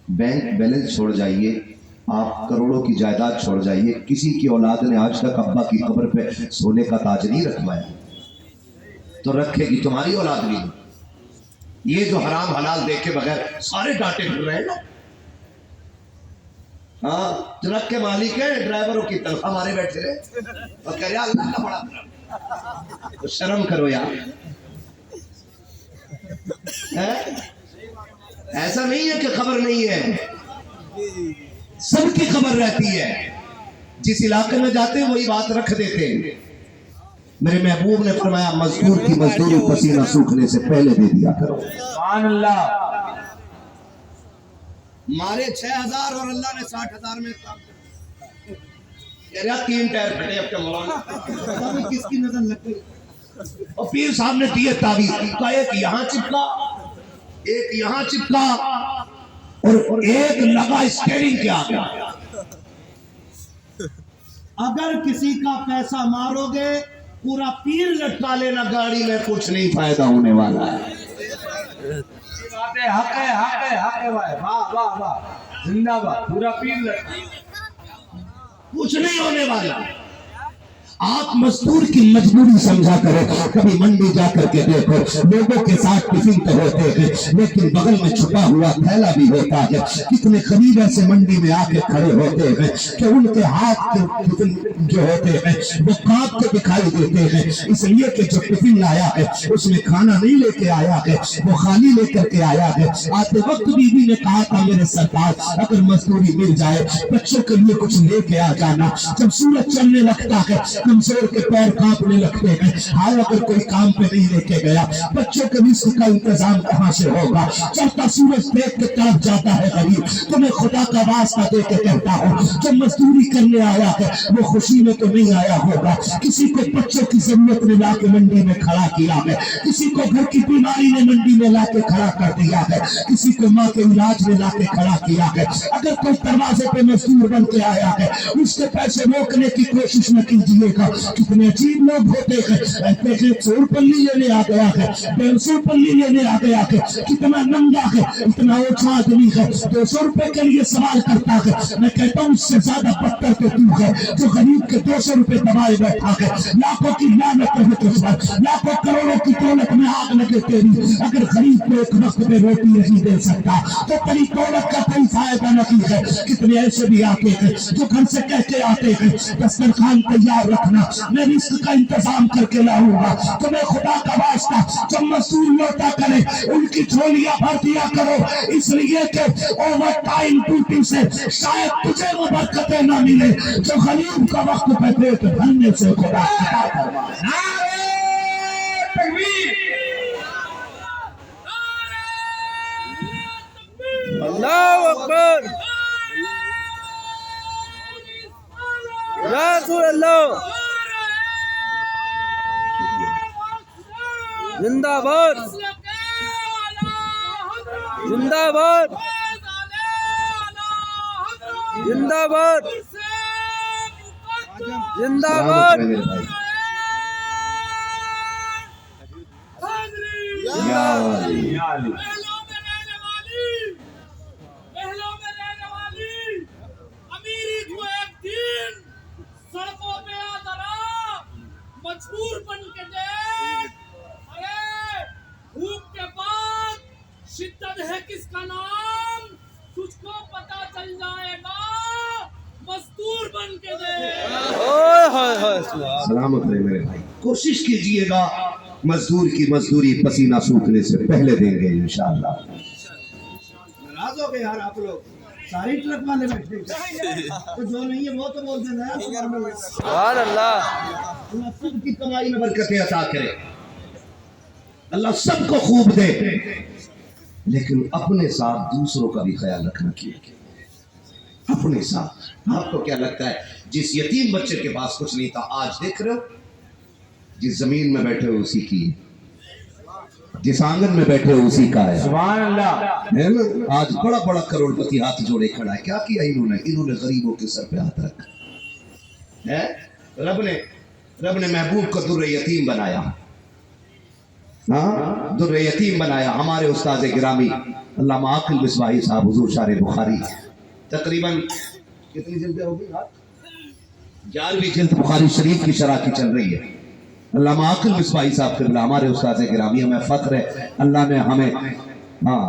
بینک بیلنس چھوڑ جائیے. آپ کروڑوں کی جائیداد چھوڑ جائیے. کسی کی اولاد نے آج تک ابا کی قبر پہ سونے کا تاج نہیں رکھوایا تو رکھے گی تمہاری اولاد بھی. یہ جو حرام حلال دیکھے بغیر سارے ڈانٹے پھر رہے نا. ہاں ٹرک کے مالک ہیں ڈرائیوروں کی تنخواہ مارے بیٹھے رہے اور کہہ رہے اللہ کا بڑا کرم. تو شرم کرو یار. ایسا نہیں ہے کہ خبر نہیں ہے. سب کی خبر رہتی ہے. جس علاقے میں جاتے ہیں وہی بات رکھ دیتے ہیں. میرے محبوب نے فرمایا مزدور کی مزدوری پسینہ سوکھنے سے پہلے دے دیا کرو. سبحان اللہ. مارے 6000 اور اللہ نے 60,000 میں کام کہہ رہا 3 ٹائر پھٹے اب کے مولانا. کس کی نظر لگ گئی. اور پیر صاحب نے دیے تعویذ. ایک یہاں چپکا ایک یہاں چپکا اور ایک لگا اسٹیئرنگ کے آگے. اگر کسی کا پیسہ مارو گے پورا پیر لٹکا لینا گاڑی میں کچھ نہیں فائدہ ہونے والا ہے. حق ہے حق ہے حق ہے بھائی. واہ واہ واہ زندہ باد. پورا پیر لٹکا کچھ نہیں ہونے والا. आप मजदूर की मजबूरी समझा करो। कभी मंडी जा करके देखो, लोगों के साथ टिफिन तो होते हैं लेकिन बगल में छुपा हुआ थैला भी होता है। कितने गरीब ऐसे मंडी में आके खड़े होते हैं कि उनके हाथ के टिफिन जो होते हैं वो कांपते दिखाई देते हैं, इसलिए कि जो टिफिन लाया है उसमें खाना नहीं लेके आया है, वो खाली लेकर के आया है। आते वक्त बीवी ने कहा था, मेरे सरकार अगर मजदूरी मिल जाए बच्चों के लिए कुछ लेके आ जाना। जब सूरज चलने लगता है कमजोर के पैर कांपने लगते हैं, हाल अगर कोई काम पे नहीं लेके गया बच्चों के रिस्क का इंतजाम कहाँ से होगा। चढ़ता सूरज देख के तरफ जाता है गरीब, तो मैं खुदा का वास्ता दे के कहता हूँ जो मजदूरी करने आया है वो खुशी में तो नहीं आया होगा। किसी को बच्चों की जरूरत में ला के मंडी में खड़ा किया है, किसी को घर की बीमारी ने मंडी में ला के खड़ा कर दिया है, किसी को माँ के इलाज में ला के खड़ा किया है। अगर कोई दरवाजे पे मजदूर बन के आया है उसके पैसे रोकने की कोशिश न कीजिएगा। कितने अजीब लोग होते हैं, 100 पल्ली लेने आ गया है, 150 पल्ली लेने आ गया है, कितना नंगा है, इतना ओछा आदमी है, 200 रुपए के लिए सवाल करता है। मैं कहता हूँ उससे ज्यादा पत्थर तो तू है जो गरीब के 200 रुपए दबाए बैठा है। लाखों की लानत है तुझ पर, लाखों करोड़ों की दौलत में आग लगे तेरी। अगर गरीब को एक वक्त में रोटी नहीं दे सकता तो तेरी दौलत का कोई फायदा नहीं है। कितने ऐसे भी आते हैं जो घर से कह के आते हैं दस्तरखान तैयार रखना, मैं रिस्क का इंतजाम करके लाऊंगा। तो मैं खुदा का वास्ता जब मजदूर लौटा करे उनकी झोलियां भर दिया करो, इसलिए कि ओवर टाइम ड्यूटी से शायद तुझे वो बरकतें ना मिले जो गरीब का वक्त पे पेट भरने से खुदा अता फरमाए। नारे तकबीर, अल्लाहु अकबर, या रसूल अल्लाह, जिंदाबाद जिंदाबाद जिंदाबाद जिंदाबाद सड़कों पे आ जरा मजबूर बन के देख। अरे भूख के बाद शिद्दत है किसका नाम तुझको पता चल जाएगा, मजदूर बन के देख। ओए होए होए, सलामत रहे मेरे भाई। कोशिश कीजिएगा मजदूर की मजदूरी पसीना सूखने से पहले देंगे इंशाअल्लाह। नाराज हो गए यार आप लोग, सारी ट्रक वाले बैठे तो जो नहीं है वो तो बोल देना है। सुभान अल्लाह, अल्लाह सबकी कमाई में बरकतें अता करे, अल्लाह सबको खूब दे, लेकिन अपने साथ दूसरों का भी ख्याल रखना चाहिए। अपने साथ आपको क्या लगता है जिस यतीम बच्चे के पास कुछ नहीं था, आज देख रहे हो जिस जमीन में बैठे हो उसी की, जिस आंगन में बैठे हो उसी का है। सुभान अल्लाह। है ना, आज बड़ा बड़ा करोड़पति हाथ जोड़े खड़ा है। क्या किया इन्होंने गरीबों के सर पे हाथ रखा है। रब ने महबूब को दुर्र यतीम बनाया, हाँ दुर्र यतीम बनाया। हमारे उस्ताद गिरामी अल्लामा आकिल मिसबाही साहब हुजूर शारे बुखारी, तकरीबन कितनी जिल्दें हो गई? 11वीं जिल्द बुखारी शरीफ की शरह की चल रही है। अल्लामा आकिल मिसबाही साहब क़िबला हमारे उस्ताद गिरामी, हमें फख्र है अल्लाह ने हमें, हाँ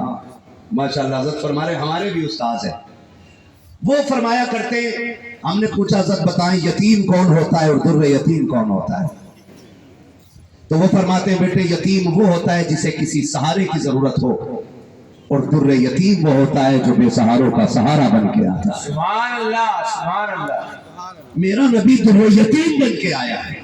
माशाअल्लाह हज़रत फरमा रहे हमारे भी उस्ताद हैं। वो फरमाया करते, हमने पूछा हज़रत बताएं यतीम कौन होता है और दुर्र यतीम कौन होता है? तो वो फरमाते हैं बेटे यतीम वो होता है जिसे किसी सहारे की जरूरत हो, और दुर्र यतीम वो होता है जो बेसहारों का सहारा बन के आता है। सुभान अल्लाह, सुभान अल्लाह। मेरा नबी दुर्र यतीम बन के आया है,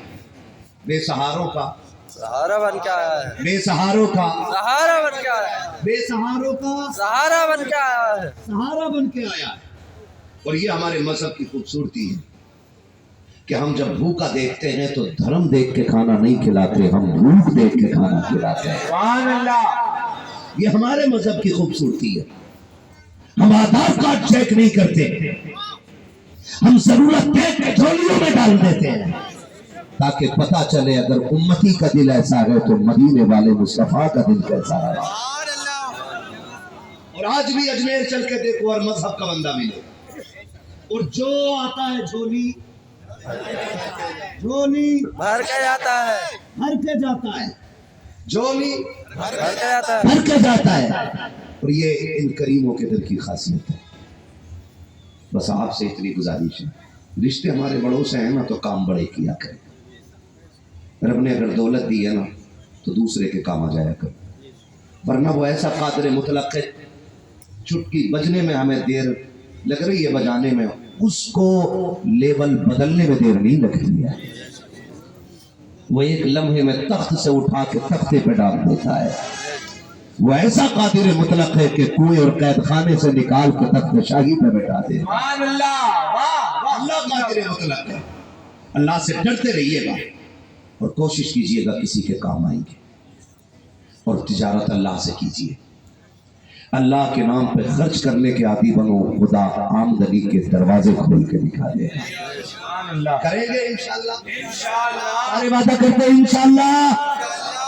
बेसहारों का सहारा बन के आया है, बेसहारों का सहारा बन के आया है, बेसहारों का सहारा बन के आया है। सहारा बन के आया है। और ये हमारे मजहब की खूबसूरती है कि हम जब भूखा देखते हैं तो धर्म देख के खाना नहीं खिलाते, हम भूख देख के खाना खिलाते हैं। सुभान अल्लाह। ये हमारे मजहब की खूबसूरती है। हम आधार कार्ड चेक नहीं करते, हम जरूरत देख के झोलियों में डाल देते हैं ताकि पता चले अगर उम्मती का दिल ऐसा है तो मदीने वाले मुस्तफा का दिल कैसा है। और आज भी अजमेर चल के देखो और मजहब का बंदा मिले, और जो आता है झोली झोली भर के जाता है, भर के जाता है। झोली भर के जाता है। भर के जाता है। और ये इन करीमों के दिल की खासियत है। बस आपसे इतनी गुजारिश है, रिश्ते हमारे बड़ों से हैं ना तो काम बड़े किया करें। रब ने अगर दौलत दी है ना तो दूसरे के काम आ जाया करो, वरना वो ऐसा कादर मुतलक है, चुटकी बजने में हमें देर लग रही है बजाने में, उसको लेवल बदलने में देर नहीं लगती है। वो एक लम्हे में तख्त से उठा के तख्ते पे डाल देता है। वो ऐसा कादिर मुतलक है कि कुएं और कैद खाने से निकाल के तख्त शाही पे बैठा दे। सुभान अल्लाह, वाह वाह। अल्लाह कादिर मुतलक है। अल्लाह से डरते रहिएगा और कोशिश कीजिएगा किसी के काम आएंगे, और तिजारत अल्लाह से कीजिए। अल्लाह के नाम पे खर्च करने के आदी बनो, खुदा आमदनी के दरवाजे खोल के दिखा दे। करेंगे इंशाअल्लाह, इंशाअल्लाह। सारे वादा करते हैं इंशाअल्लाह।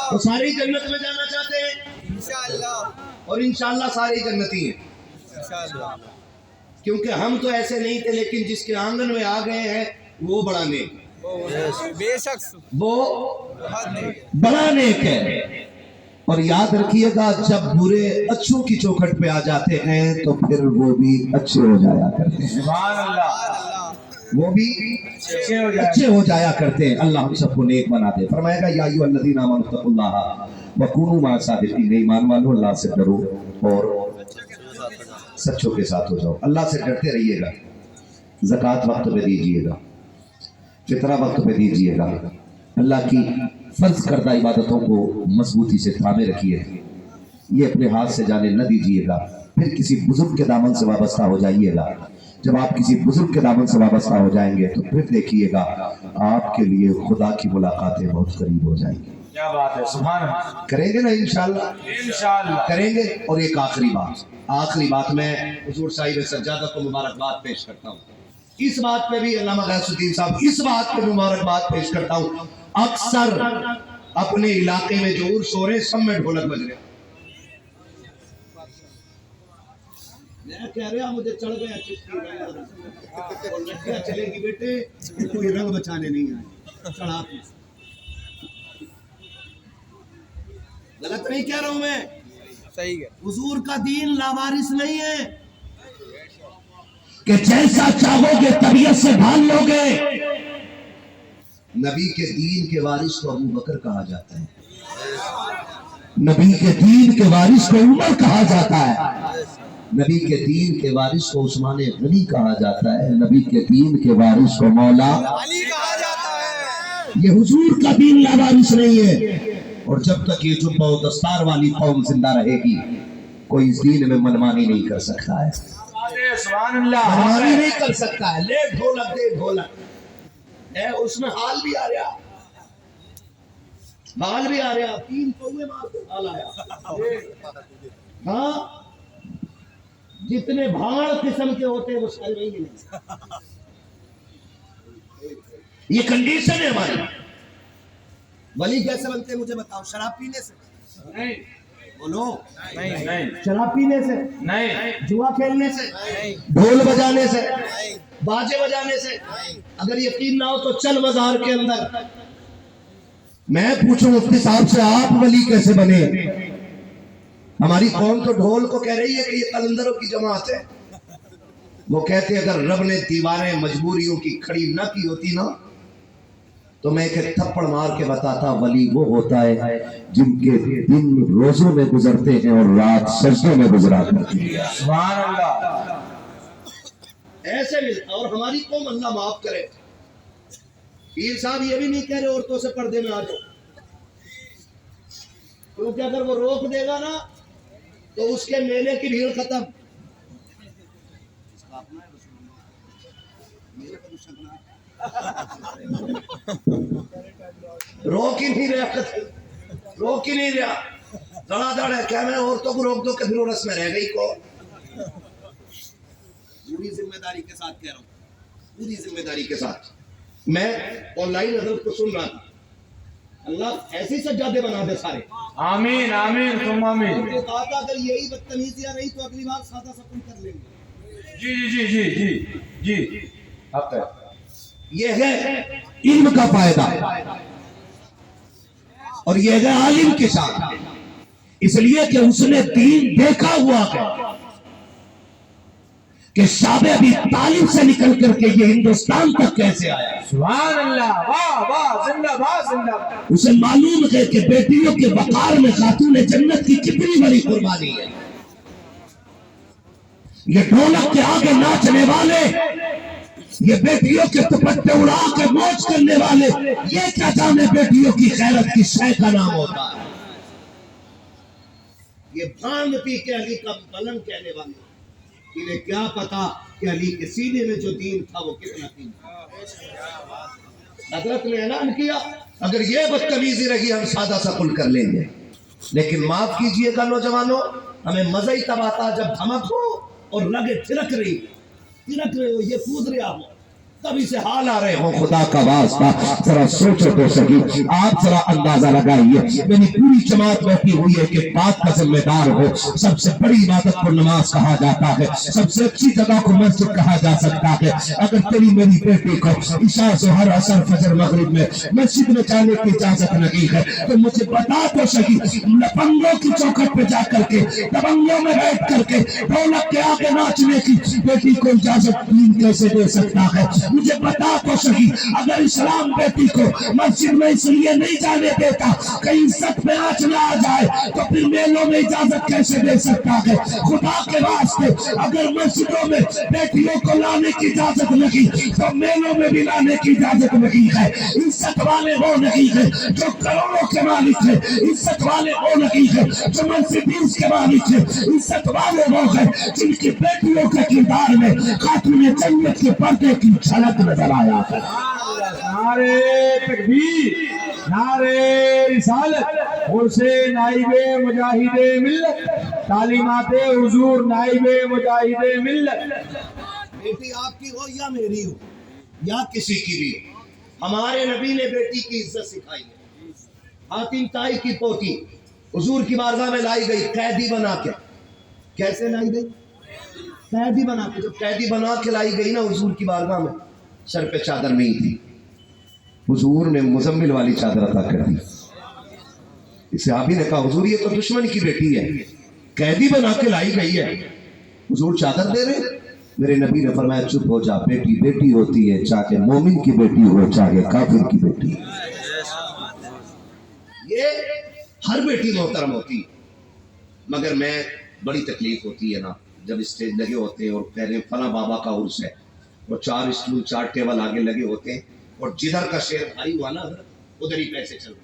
तो सारे जन्नत में जाना चाहते हैं इंशाअल्लाह, और इंशाअल्लाह सारे जन्नती हैं, इंशाअल्लाह। क्योंकि हम तो ऐसे नहीं थे, लेकिन जिसके आंगन में आ गए हैं वो बड़ा नेक, बेशक वो बड़ा नेक है। और याद रखिएगा, जब बुरे अच्छों की चौखट पे आ जाते हैं तो फिर वो भी अच्छे हो जाया करते हैं, सुभान अल्लाह, वो भी अच्छे हो जाए। अच्छे हो जाया करते हैं। अल्लाह हम सबको नेक बना दे। फरमाएगा या अय्युहल्लज़ीना आमनू तक़ुल्लाह व कूनू मअ सादिक़ीन, ईमान वालों अल्लाह से डरो और सच्चों के साथ हो जाओ। अल्लाह से डरते रहिएगा, ज़कात वक्त पे दीजिएगा, फितरा वक्त पे दीजिएगा, अल्लाह की फर्ज करदा इबादतों को मजबूती से थामे रखिए, ये अपने हाथ से जाने न दीजिएगा। फिर किसी बुजुर्ग के दामन से वाबस्ता हो जाइएगा। जब आप किसी बुजुर्ग के दामन से वाबस्ता हो जाएंगे तो फिर देखिएगा आपके लिए खुदा की मुलाकातें बहुत करीब हो जाएंगी। क्या बात है, सुभान अल्लाह। करेंगे ना इंशाअल्लाह, इंशाअल्लाह करेंगे। और एक आखिरी बात मैं हुजूर साहिब सज्जादा को मुबारकबाद पेश करता हूँ। इस बात पे भी अल्लामा गैसुद्दीन साहब, इस बात पे मुबारकबाद पेश करता हूँ, अक्सर अपने इलाके में जो उर्स हो रहे सब में ढोलक बज रहे। मैं कह रहा मुझे चढ़ गया चिश्ती और लड़कियां चलेगी बेटे, कोई रंग बचाने नहीं आए, चढ़ा गलत नहीं कह रहा हूं मैं, सही है। हुजूर का दीन लावारिस नहीं है कि जैसा चाहोगे तबीयत से भाल लोगे। नबी के दीन के वारिस को अबू बकर कहा जाता है, नबी के दीन के वारिस को उमर कहा जाता है, नबी के दीन के वारिस को उस्मान गनी कहा जाता है, नबी के दीन के वारिस को मौला अली कहा जाता है। ये हुजूर का दीन लावारिस नहीं है। और जब तक ये जुब्बा और दस्तार वाली कौम जिंदा रहेगी, कोई इस दीन में मनमानी नहीं कर सकता है, सुभान अल्लाह। मनमानी नहीं कर सकता है। ले ढोलक दे ढोलक है, उसमें हाल भी आ रहा, हाल भी आ रहा, 3 कौवे मार के हाल आया। हाँ, जितने भाड़ किस्म के होते हैं वो सारे वही मिलेंगे। ये कंडीशन है हमारी। वली कैसे बनते हैं मुझे बताओ? शराब पीने से नहीं, बोलो, नहीं, नहीं, शराब पीने से, नहीं, जुआ खेलने से, नहीं, ढोल बजाने से, नहीं, बाजे बजाने से। अगर यकीन ना हो तो चल बाजार के अंदर, मैं पूछूं मुफ्ती साहब से, आप वली कैसे बने? हमारी कौम तो ढोल को कह रही है कि ये कलंदरों की जमात है। वो कहते अगर रब ने दीवारें मजबूरियों की खड़ी ना की होती ना तो मैं एक थप्पड़ मार के बताता, वली वो होता है जिनके दिन रोजों में गुजरते हैं और रात सजदों में गुजरा करती है। सुभान अल्लाह। ऐसे भी। और हमारी कौम, अल्लाह माफ करे, पीर साहब ये भी नहीं कह रहे औरतों से पर्दे में आ जाओ, क्योंकि अगर वो रोक देगा ना तो उसके मेले की भीड़ खत्म। रोक ही नहीं रहा, रोक ही नहीं रहा, धड़ाधड़ है। क्या मैं औरतों को रोक दो कि फिर वो रस्म रह गई को? पूरी जिम्मेदारी के साथ कह रहा हूँ, पूरी जिम्मेदारी के साथ। मैं ऑनलाइन हजरत को सुन रहा था, अल्लाह ऐसी सज्जादे बना दे सारे। आमीन, आमीन, तुम आमीन। उनको कहा था अगर यही बदतमीजियां रही तो अगली बार सादा सपन कर लेंगे। जी जी जी जी जी जी। अब तक یہ ہے علم کا فائدہ اور یہ ہے عالم کے ساتھ، اس لیے کہ اس نے دین دیکھا ہوا ہے کہ شعب ابی طالب سے نکل کر کے یہ ہندوستان تک کیسے آیا۔ سبحان اللہ، واہ واہ، زندہ باد زندہ باد۔ اسے معلوم ہے کہ بیٹیوں کے وقار میں خاتون جنت کی کتنی بڑی قربانی ہے۔ یہ ڈھولک کے آگے ناچنے والے، یہ بیٹیوں کے دوپٹے اڑا کے موج کرنے والے، یہ کیا جانے بیٹیوں کی غیرت کی شے کا نام ہوتا ہے۔ یہ بھانگ پی کے علی کا بلند کہنے والے، انہیں کیا پتا کہ علی کے سینے میں جو دین تھا وہ کتنا دین تھا۔ حضرت نے اعلان کیا اگر یہ بدتمیزی رہی ہم سادہ سا کل کر لیں گے، لیکن معاف کیجئے گا نوجوانوں، ہمیں مزہ ہی تب آتا جب دھمک ہو اور لگے تھرک رہی ہو، یہ کود رہا ہو، تبھی سے حال آ رہے ہو۔ خدا کا واسطہ ذرا سوچو تو صحیح، آپ ذرا اندازہ لگائیے، میری پوری جماعت بیٹھی ہوئی ہے کہ بات کا ذمہ دار ہو۔ سب سے بڑی عبادت کو نماز کہا جاتا ہے، سب سے اچھی جگہ کو مسجد کہا جا سکتا ہے۔ اگر تیری میری بیٹی کو عشاء ظہر عصر فجر مغرب میں مسجد میں جانے کی اجازت نہیں ہے تو مجھے بتا تو صحیح، لفنگوں کی چوکھٹ پہ جا کر کے، دبنگوں میں بیٹھ کر کے ڈھولک کے آگے ناچنے کی بیٹی کو اجازت دین کیسے دے سکتا ہے؟ مجھے بتا تو صحیح، اگر اسلام بیٹی کو مسجد میں اس لیے نہیں جانے دیتا کہیں عزت پہ آنچ نہ آ جائے تو پھر میلوں میں اجازت کیسے دے سکتا ہے؟ خدا کے واسطے اگر مسجدوں میں بیٹیوں کو لانے کی اجازت نہیں تو میلوں میں بھی لانے کی اجازت نہیں ہے۔ عزت والے وہ نہیں ہیں جو کروڑوں کے مالک ہیں، عزت والے وہ نہیں ہیں جو مرسیڈیز کے مالک ہیں، عزت والے وہ ہیں جن کی بیٹیوں کے کردار میں خاتون جنت کے پردے کی جھلک نظر آیا ہے۔ نعرے تکبیر، نعرے رسالت، عرس نائب مجاہد ملت، تعلیمات حضور نائب مجاہد ملت۔ بیٹی آپ کی ہو یا میری ہو یا کسی کی بھی ہو، ہمارے نبی نے بیٹی کی عزت سکھائی ہے۔ حاتم طائی کی پوتی حضور کی بارگاہ میں لائی گئی قیدی بنا کے۔ کیسے لائی گئی؟ قیدی بنا کے۔ جب قیدی بنا کے لائی گئی نا حضور کی بارگاہ میں، سر پہ چادر نہیں تھی، حضور نے مزمل والی چادر عطا کر دی۔ صحابی نے کہا حضور یہ تو دشمن کی بیٹی ہے، قیدی بنا کے لائی گئی ہے، حضور چادر دے رہے؟ میرے نبی نے فرمایا چپ ہو جا، بیٹی بیٹی ہوتی ہے، چاہے مومن کی بیٹی ہو چاہے کافر کی بیٹی۔ یہ ہر بیٹی محترم ہوتی ہے، مگر میں بڑی تکلیف ہوتی ہے نا جب اسٹیج لگے ہوتے ہیں اور کہہ رہے ہیں فلاں بابا کا عرس ہے اور 4 اسٹول 4 ٹیبل آگے لگے ہوتے ہیں اور جدھر کا شیر بھاری ہوا نا ادھر ہی پیسے چل رہے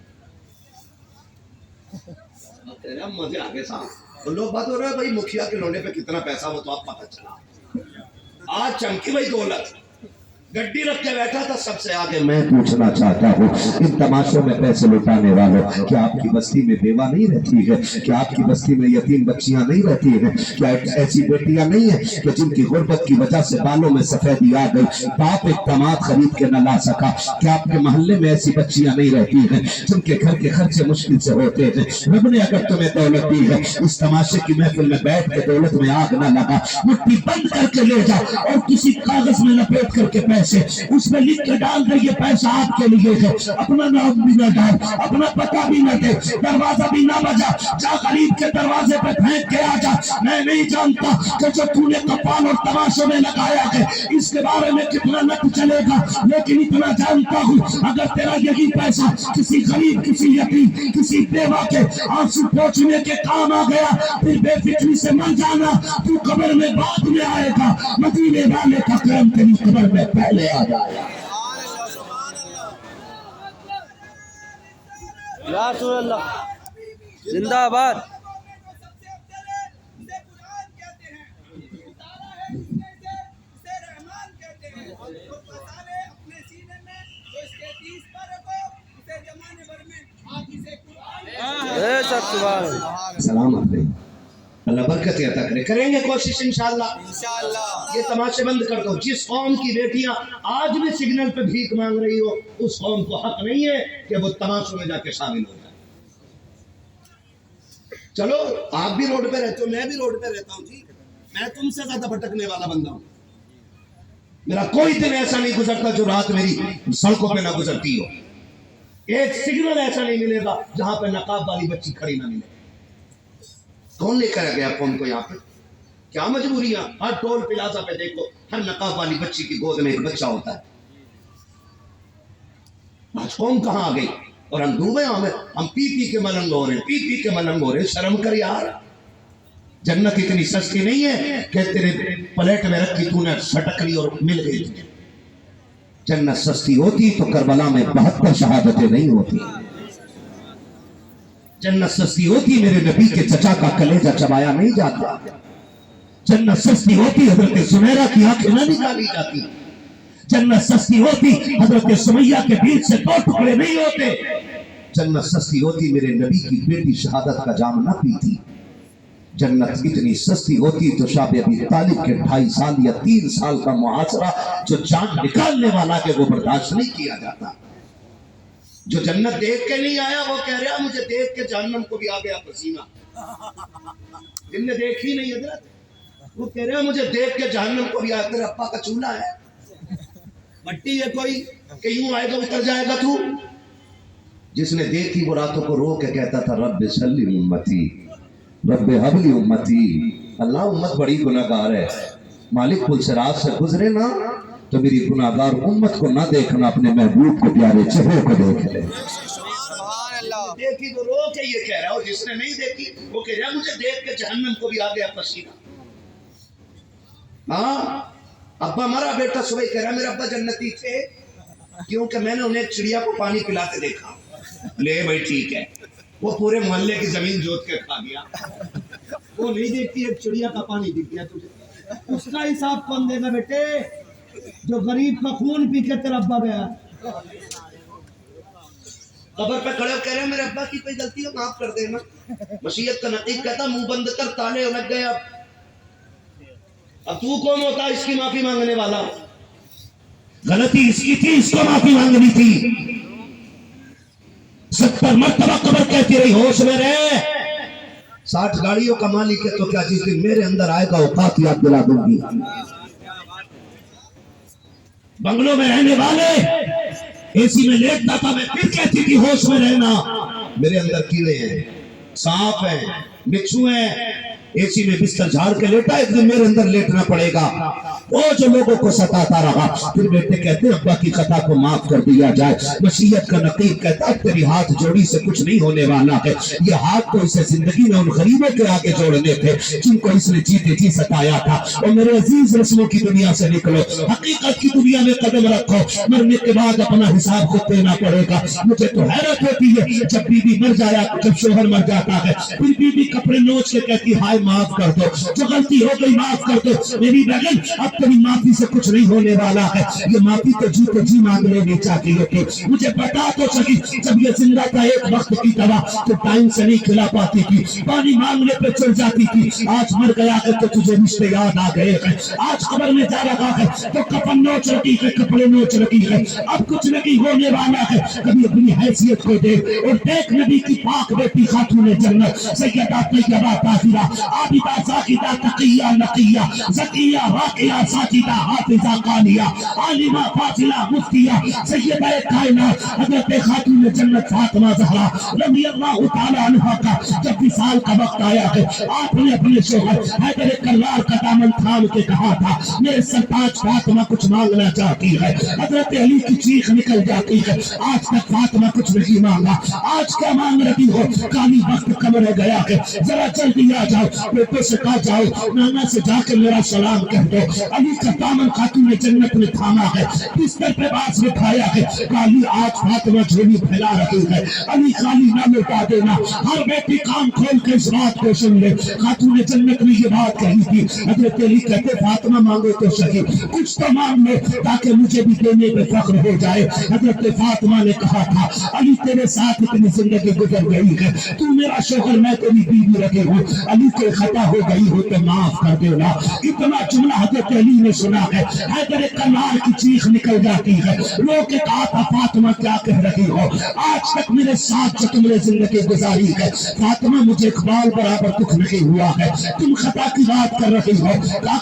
ہیں۔ مزے آگے صاحب اور لوگ بات ہو رہا ہے بھائی مکھیا کے لونے پہ کتنا پیسہ وہ تو آپ پتہ چلا، آج چمکی بھائی دولت گڈی رکھ کے بیٹھا تھا سب سے آگے۔ میں پوچھنا چاہتا ہوں ان تماشوں میں پیسے لٹانے والوں، کیا آپ کی بستی میں بیوہ نہیں رہتی ہے؟ کیا آپ کی بستی میں یتیم بچیاں نہیں رہتی ہیں؟ کیا ایسی بیٹیاں نہیں ہیں کہ جن کی غربت کی وجہ سے بالوں میں سفیدی آ گئی، باپ ایک داماد خرید کے نہ لا سکا؟ کیا آپ کے محلے میں ایسی بچیاں نہیں رہتی ہیں جن کے گھر کے خرچے مشکل سے ہوتے ہیں؟ رب نے اگر تمہیں دولت دی ہے، اس تماشے کی محفل میں بیٹھ کے دولت میں آگ نہ لگا، مٹھی بند کر کے لے جا اور کسی کاغذ میں لپیٹ کر کے پیسے اس میں لکھ کے ڈال دے یہ پیسہ آپ کے لیے ہے، اپنا نام بھی نہ ڈال، اپنا پتہ بھی نہ دے، دروازہ بھی نہ بجا، جا غریب کے دروازے پہ پھینک کے آ جا۔ میں نہیں جانتا کہ جو تو نے کپال اور تماشے میں لگایا ہے اس کے بارے میں کتنا نٹ چلے گا، لیکن اتنا جانتا ہوں اگر تیرا یہی پیسہ کسی غریب، کسی یتیم، کسی بیوہ کے آنسو پوچھنے کے کام آ گیا پھر بے فکری سے مر جانا، تو قبر میں بعد میں آئے گا، مدینے والے کا کرم تیری قبر میں پہلے آ جائے گا۔ یا رسول اللہ، زندہ آباد۔ سلام علیکم، اللہ برکت عطا کرے، کریں گے کوشش انشاءاللہ۔ یہ تماشے بند کر دو۔ جس قوم کی بیٹیاں آج بھی سگنل پہ بھیک مانگ رہی ہو اس قوم کو حق نہیں ہے کہ وہ تماشوں میں جا کے شامل ہو جائے۔ چلو آپ بھی روڈ پہ رہتے ہو، میں بھی روڈ پہ رہتا ہوں، جی میں تم سے زیادہ بھٹکنے والا بندہ ہوں، मेरा कोई दिन ऐसा नहीं गुजरता जो रात मेरी सड़कों पे ना गुजरती हो। एक सिग्नल ऐसा नहीं मिलेगा जहां पे नकाब वाली बच्ची खड़ी ना मिले। कौन लेकर गया कौन को यहाँ पे? क्या मजबूरियां? हर टोल प्लाजा पे देखो, हर नकाब वाली बच्ची की गोद में एक बच्चा होता है। आज कौन कहां आ गई? और हम डूबे, हम पी पी के मलंग हो रहे हैं, पी पी के मलंग हो रहे हैं। शर्म कर यार, जन्नत इतनी सस्ती नहीं है कि तेरे प्लेट में रखी तूने सटक ली और मिल गई तुझे। जन्नत सस्ती होती तो करबला में 72 शहादतें नहीं होती। जन्नत सस्ती होती मेरे नबी के चचा का कलेजा चबाया नहीं जाता। जन्नत सस्ती होती हजरत सुनैरा की आंखें ना निकाली जाती। जन्नत सस्ती होती हजरत सुमैया के बीच से 2 टुकड़े नहीं होते। जन्नत सस्ती होती मेरे नबी की बेटी शहादत का जाम ना पीती। जन्नत इतनी सस्ती होती तो शाह अबी तालिब के 2.5 साल या 3 साल का मुहासरा जो जान निकालने वाला है वो बर्दाश्त नहीं किया जाता। जो जन्नत देख के नहीं आया वो कह रहा मुझे देख के जहन्नम को भी आ गया पसीना। जिनने देखी नहीं हजरत वो कह रहा मुझे देख के जहन्नम को भी आ। तेरे अप्पा का चूल्हा है, मट्टी है कोई कि यूं आएगा उतर जाएगा तू? जिसने देखी वो रातों को रो के कहता था रब्बे सल्ली उम्मती, रब्बे हबली उम्मती। अल्लाह उम्मत बड़ी गुनाहगार है, मालिक पुल से रात से गुजरे ना तो मेरी गुनाहगार उम्मत को ना देखना, अपने महबूब को प्यारे चेहरे को देख ले। देखी तो रो के ये कह रहा है, और जिसने नहीं देखी वो कह रहा मुझे देख के जहन्नम को भी आ गया पसीना। हाँ, अब्बा मरा, बेटा सुबह कह रहा मेरे अब्बा जन्नती थे क्योंकि मैंने उन्हें एक चिड़िया को पानी पिलाते देखा। ले भाई ठीक है, वो पूरे मोहल्ले की जमीन जोत के खा गया। वो नहीं देखती एक चिड़िया का पानी दिख गया तुझे, उसका हिसाब कौन देगा बेटे? जो गरीब का खून पी के तेरा अब्बा गया। कब्र पे खड़े कह रहे मेरे अब्बा की कोई गलती हो माफ कर देना। मशीयत का नतीब कहता मुंह बंद कर, ताले लग गए। अब तू कौन होता इसकी माफी मांगने वाला? गलती इसकी थी, इसको माफी मांगनी थी। 70 मरतबा कब्र कहती रही होश में रहे। 60 गाड़ियों का मालिक है तो क्या जिस दिन मेरे अंदर आएगा औकात याद दिला दूंगी। बंगलों में रहने वाले एसी में लेटता था, मैं फिर कहती थी होश में रहना। मेरे अंदर कीड़े हैं, सांप हैं, बिच्छू हैं। एसी में बिस्तर झाड़ के लेटा, एक दिन मेरे अंदर लेटना पड़ेगा। वो जो लोगों को सताता रहा, फिर बेटे कहते अब्बा की खता को माफ कर दिया जाए। मसीहत का नकीब कहता तेरी हाथ जोड़ी से कुछ नहीं होने वाला है। ये हाथ तो इसे जिंदगी में उन गरीबों के आगे जोड़ने थे जिनको इसने जीते जी सताया था। और मेरे अजीज रस्मों की दुनिया से निकलो, हकीकत की दुनिया में कदम रखो। मरने के बाद अपना हिसाब खुद देना पड़ेगा। मुझे तो हैरत होती है जब बीवी मर जाया, जब शोहर मर जाता है, फिर बीवी कपड़े नोच के कहती हाय माफ कर दो, जो गलती हो गई माफ कर दो। मेरी बहन अब तेरी माफी से कुछ नहीं होने वाला है। ये माफी तो जी को जी मांग लेनी चाहिए थी। मुझे बता तो सही, जब ये जिंदा था एक वक्त की दवा तो टाइम से नहीं खिला पाती थी, पानी मांगने पे चल जाती थी। आज मर गया है तो तुझे रिश्ते याद आ गए हैं। आज कब्र में जा रहा है तो कफन नोच रखी है, कपड़े नोच रखी है। अब कुछ नहीं होने वाला है। कभी अपनी हैसियत को देख और देख नबी की पाक बेटी खातून जन्नत सैयदा तैयबा ताहिरा आबिदा साकिदा तकिया नकिया ज़किया राकिया साजिदा हाफिजा कानिया आलिमा फाजिला मुफ्तिया सैयदा कायनात हज़रत खातून जन्नत फातिमा ज़हरा रज़ी अल्लाह तआला अन्हा का जब विसाल का वक्त आया है, आपने अपने शोहर हैदर कर्रार का दामन थाम के कहा था मेरे सरताज फातिमा कुछ मांगना चाहती है। हज़रत अली की चीख निकल जाती है, आज तक फातिमा कुछ नहीं मांगा, आज क्या मांग रही हो? काली वक्त कम रह गया है, जरा जल्दी आ जाओ। बेटे से कहा जाओ नाना से जाकर मेरा सलाम कह दो। अली का दामन खातून जन्नत ने थामा है, बिस्तर पे बास बिठाया है। काली आज फातिमा झोली फैला रही है, अली खाली ना लौटा देना। हर बेटी कान खोल के इस बात को सुन ले, खातून जन्नत ने ये बात कही थी। हज़रत अली कहते फातिमा मांगो तो सही, कुछ तो मांग लो ताकि मुझे भी देने पे फख्र हो जाए। हज़रत फातिमा ने कहा था अली तेरे साथ इतनी जिंदगी गुजर गई है, तू मेरा शोहर मैं तेरी बीवी रखी हूँ। अली को कोई खता हो गई हो तो माफ कर देना। इतना जुमला हजरत अली ने सुना है, हैदर कन्नार की चीख निकल जाती है, रो के कहा था फातिमा क्या कह रही हो, आज तक मेरे साथ जो तुमने जिंदगी गुजारी है फातिमा मुझे इकबाल बराबर दुख नहीं हुआ है। तुम खता की बात कर रही हो,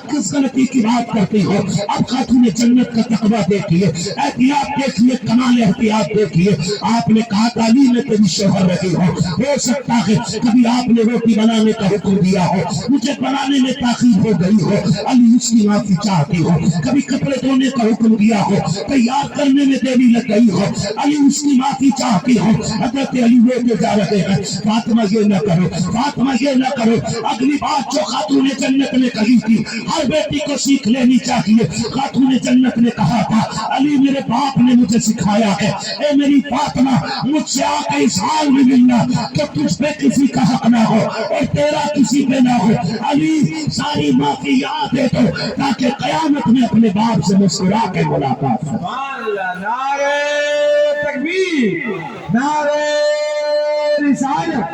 किस गलती की बात करती हो। अब खातून जन्नत का तकवा देखिए, एहतियात देखिए, कमाल एहतियात देखिए। आपने कहा तालीम में तेरी शोहर रही हो सकता है कभी आपने रोटी बनाने का हुक्म दिया हो, मुझे बनाने में ताखीर हो गई हो, अली उसकी माफी चाहती हो। कभी कपड़े धोने का हुक्म दिया हो, तैयार करने में देरी लग गई हो, अली उसकी माफी चाहती हो। हजरत अली रोते जा रहे हैं, फातिमा ये न करो, फातिमा ये न करो। अगली बात जो खातून जन्नत ने कही थी हर बेटी को सीख लेनी चाहिए। खातून जन्नत ने कहा था अली मेरे बाप ने मुझे सिखाया है, ए मेरी फातिमा मुझसे आके इस हाल में मिलना तो तुझ पे किसी का हक ना हो और तेरा किसी पे ना हो। अली सारी माफी याद दे दो ताकि कयामत में अपने बाप से मुस्कुरा के मुलाकात हो। नारे तकबीर, नारे रिसालत,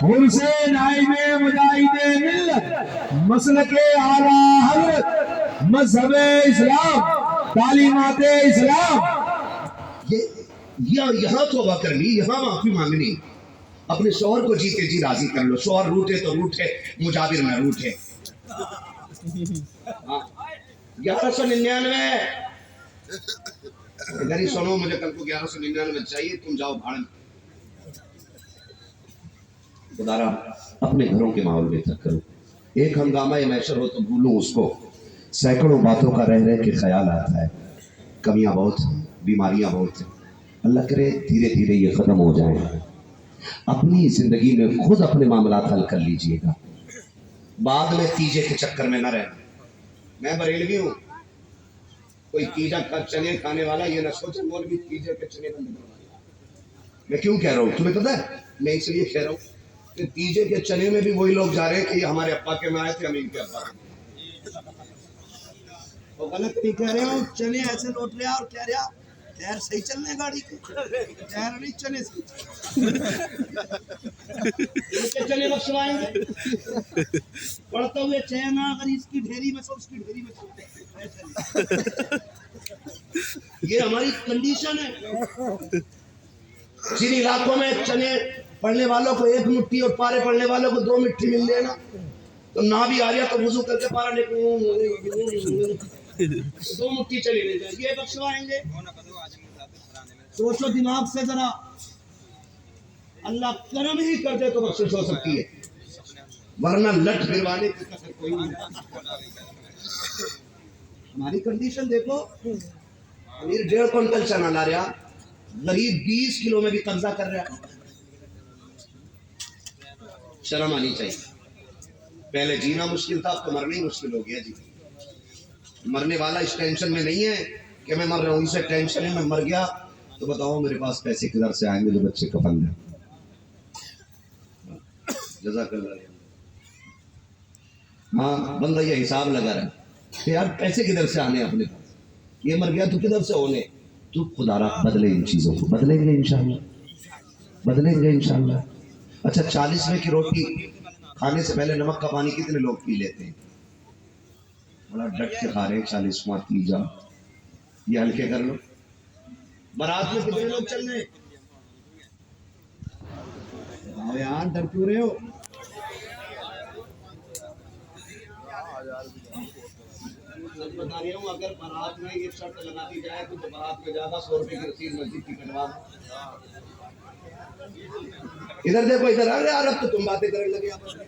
हुसैन आइने मुजाहिदे मिल्लत, मसलके आला हज़रत, मज़हबे इस्लाम, तालीमाते इस्लाम। यहाँ तौबा करनी, यहाँ माफी मांगनी, अपने शौहर को जीते जी राजी कर लो। शौहर रूठे तो रूठे, मुजाबिर न रूठे। 1199 इधर ही सुनो, मुझे कल को 1199 चाहिए, तुम जाओ भाड़ में। खुदारा अपने घरों के माहौल में तक करो। एक हंगामा मैशर हो तो भूलो उसको, सैकड़ों बातों का रह रह के ख्याल आता है। कमियां बहुत, बीमारियां बहुत हैं। अल्लाह करे धीरे धीरे ये ख़त्म हो जाए। अपनी ज़िंदगी में खुद अपने मामलात हल कर लीजिएगा, बाद में तीजे के चक्कर में न रहना। मैं बरेलवी हूँ, कोई तीजा का चने खाने वाला ये न सोचे मौलवी तीजे के चने बंद करवा। मैं क्यों कह रहा हूँ तुम्हें पता है? मैं इसलिए कह रहा हूँ कि तीजे के चने में भी वही लोग जा रहे हैं कि ये हमारे अब्बा के में आए थे, हम इनके अब्बा वो गलत नहीं कह रहे हो, चने ऐसे लौट रहा और कह रहा टायर सही चलने गाड़ी के, टायर नहीं चने सही चने बख्शवाएंगे। पढ़ते हुए चना अगर इसकी ढेरी में से उसकी ढेरी में ये हमारी कंडीशन है। जिन इलाकों में चने पढ़ने वालों को 1 मुट्ठी और पारे पढ़ने वालों को 2 मुट्ठी मिल लेना, तो ना भी आ रहा तो वुजू करके पारा लेके 2 मुट्ठी चली ले जाए, ये बख्शवाएंगे। सोचो दिमाग से जरा, अल्लाह करम ही कर दे तो बख्शिश हो सकती है, वरना लट गिरवाने की कसर कोई नहीं। हमारी कंडीशन देखो, अमीर 1.5 क्विंटल चना ला रहा, गरीब 20 किलो में भी कब्जा कर रहा। शर्म आनी चाहिए। पहले जीना मुश्किल था, अब तो मरना ही मुश्किल हो गया जी। मरने वाला इस टेंशन में नहीं है कि मैं मर रहा हूँ, इसे टेंशन है मैं मर गया तो बताओ मेरे पास पैसे किधर से आएंगे जो बच्चे कफन में। जज़ाकल्लाह। हाँ, बंदा ये हिसाब लगा रहा है कि यार पैसे किधर से आने अपने पास, ये मर गया तो किधर से होने। तो खुदारा बदले इन चीज़ों को, बदलेंगे इंशाअल्लाह, बदलेंगे इंशाअल्लाह। अच्छा, 40वें की रोटी खाने से पहले नमक का पानी कितने लोग पी लेते हैं? बड़ा डट के खा रहे हैं। 40वां तीजा, ये हल्के कर लो। बारात में कितने लोग चल रहे? यार डर क्यों रहे हो? बता रहा हूँ, अगर बारात में ये शर्त लगा दी जाए तो बारात में ज्यादा 100 रुपए की रसीद मस्जिद की कटवा दो। इधर देखो, इधर आ रहे यार, अब तो तुम बातें करने लगे आपस में।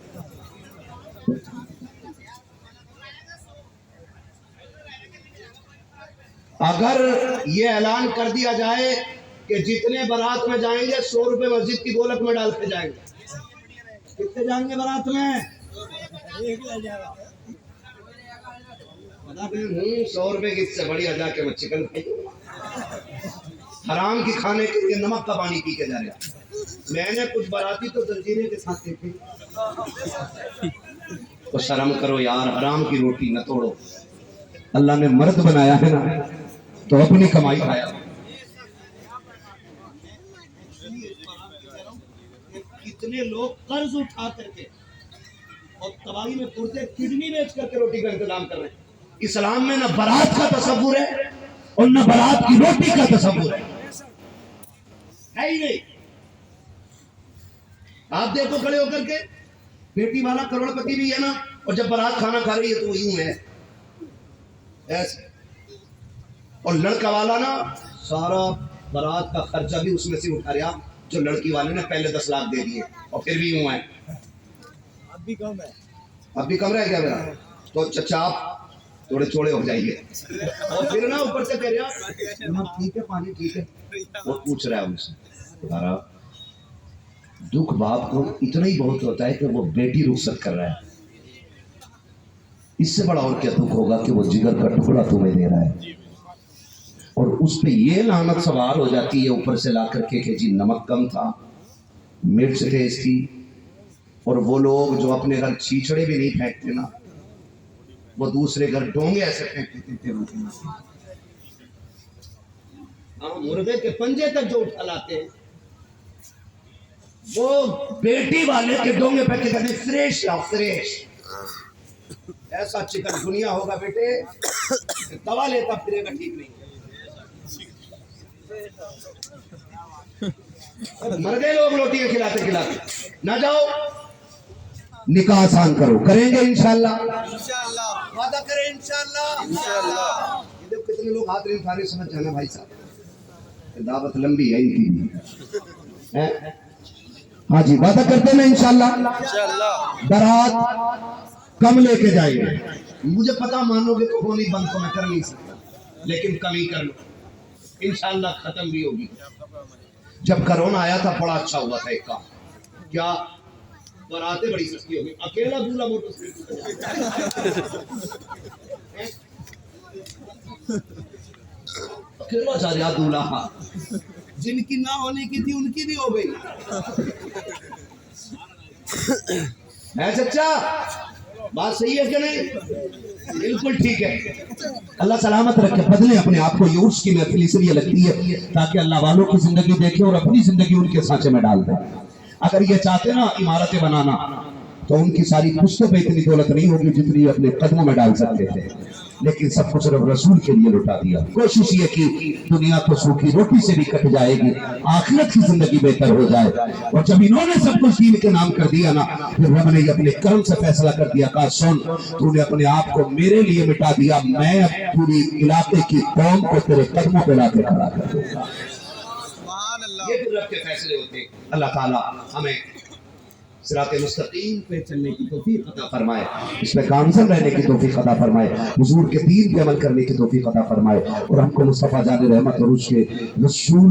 अगर ये ऐलान कर दिया जाए कि जितने बारात में जाएंगे 100 रुपए मस्जिद की गोलक में डाल के जाएंगे, कितने जाएंगे बारात में? 100 रुपए की इससे बड़ी हजार के मैं चिकन हराम की खाने के लिए नमक का पानी पी के जा रहा। मैंने कुछ बाराती तो जंजीरें के साथ देखे। तो शर्म करो यार, हराम की रोटी न तोड़ो। अल्लाह ने मर्द बनाया है ना, तो अपनी कमाई खाया। कितने लोग कर्ज उठाते थे, اور تباہی میں پرزے کڈنی بیچ کر کے روٹی کا انتظام کر رہے ہیں۔ اسلام میں نہ برات کا تصور ہے اور نہ برات کی روٹی کا تصور ہے ہی نہیں۔ آپ دیکھو کھڑے ہو کر کے، بیٹی والا کروڑ پتی بھی ہے نا، اور جب برات کھانا کھا رہی ہے تو وہ یوں ہے ایسے، اور لڑکا والا نا سارا برات کا خرچہ بھی اس میں سے اٹھا رہا جو لڑکی والے نے پہلے 10 لاکھ دے دیے، اور پھر بھی یوں ہے۔ اب بھی کم رہ گیا میرا، تو چچا آپ تھوڑے چوڑے ہو جائیے، اور پھر نا اوپر سے کہہ رہا ٹھیک ہے پانی ٹھیک ہے، وہ پوچھ رہا ہے ان سے تمہارا دکھ باپ کو اتنا ہی بہت ہوتا ہے کہ وہ بیٹی رخصت کر رہا ہے، اس سے بڑا اور کیا دکھ ہوگا کہ وہ جگر کا ٹکڑا تمہیں دے رہا ہے، اور اس پہ یہ لعنت سوار ہو جاتی ہے اوپر سے لا کر کے کہ جی نمک کم تھا، مرچ تیز تھی۔ اور وہ لوگ جو اپنے گھر چھیچڑے بھی نہیں پھینکتے نا، وہ دوسرے گھر ڈونگے ایسے پھینکتے تھے، مرغے کے پنجے تک جو اٹھا لاتے ہیں، وہ بیٹی والے کے ڈونگے پہ کے کہتے فریش لاؤ فریش۔ ایسا چکن دنیا ہوگا بیٹے کہ دوا لیتا پھرے گا ٹھیک نہیں، مر گئے لوگ روٹیاں کھلاتے کھلاتے۔ نہ جاؤ، نکاح آسان کرو، کریں گے انشاءاللہ، وعدہ کریں انشاءاللہ۔ یہ دیکھو کتنے لوگ ہاتھ نہیں اٹھا رہے، سمجھ جانا بھائی صاحب، دعوت لمبی ہے ان کی بھی۔ ہاں جی وعدہ کرتے ہیں انشاءاللہ، برات کم لے کے جائیں گے۔ مجھے پتا مانو گے تو ہونی بند تو میں کر نہیں سکتا، لیکن کم ہی کر لو انشاءاللہ، ختم بھی ہوگی۔ جب کرونا آیا تھا بڑا اچھا ہوا تھا ایک کام، کیا براتیں بڑی سستی ہو گئی، اکیلا دولہا موٹر سائیکل اکیلا جا رہا دولہا، جن کی نہ ہونے کی تھی ان کی بھی ہو گئی ہے چچا، بات صحیح ہے کہ نہیں؟ بالکل ٹھیک ہے۔ اللہ سلامت رکھے، بدلے اپنے آپ کو، یہ عرس کی محفل اس لیے لگتی ہے تاکہ اللہ والوں کی زندگی دیکھے اور اپنی زندگی ان کے سانچے میں ڈال دیں۔ اگر یہ چاہتے نا عمارتیں بنانا تو ان کی ساری پشتوں پہ اتنی دولت نہیں ہوگی جتنی اپنے قدموں میں ڈال سکتے تھے، لیکن سب کچھ صرف رسول کے لیے لٹا دیا۔ کوشش یہ کی دنیا تو سوکھی روٹی سے بھی کٹ جائے گی، آخرت کی زندگی بہتر ہو جائے، اور جب انہوں نے سب کچھ دین کے نام کر دیا نا، پھر رب نے اپنے کرم سے فیصلہ کر دیا، کہا سن تو نے اپنے آپ کو میرے لیے مٹا دیا، میں پوری علاقے کی قوم کو تیرے قدموں پہ لا کے کھڑا کر دوں گا۔ یہ پھر رب کے فیصلے ہوتے۔ اللہ تعالیٰ ہمیں صراط مستقیم پہ چلنے کی توفیق عطا فرمائے، اس پہ گامزن رہنے کی توفیق عطا فرمائے، حضور کے دین پہ عمل کرنے کی توفیق عطا فرمائے، اور ہم کو مصطفیٰ جان رحمت اور اس کے رسول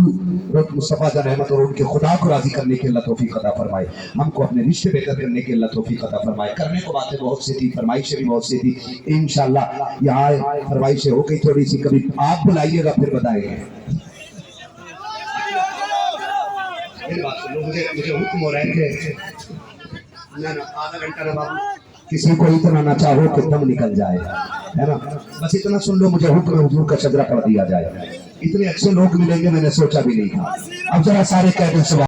مصطفیٰ جان رحمت اور ان کے خدا کو راضی کرنے کی اللہ توفیق عطا فرمائے، ہم کو اپنے رشتے بہتر کرنے کی اللہ توفیق عطا فرمائے۔ کرنے کو باتیں بہت سی تھی، فرمائشیں بھی بہت سی تھی، انشاءاللہ یہاں فرمائشیں ہو گئی تھوڑی سی، کبھی آپ بلائیے گا پھر بتائیں گے۔ مجھے حکم ہو رہا ہے کہ نہ آدھا گھنٹہ نہ بابو کسی کو اتنا نہ چاہو کہ دم نکل جائے، ہے نا، بس اتنا سن لو، مجھے حکم حضور کا شجرہ پڑھ دیا جائے۔ اتنے اچھے لوگ ملیں گے میں نے سوچا بھی نہیں تھا۔ اب ذرا سارے کہہ دیں سبحان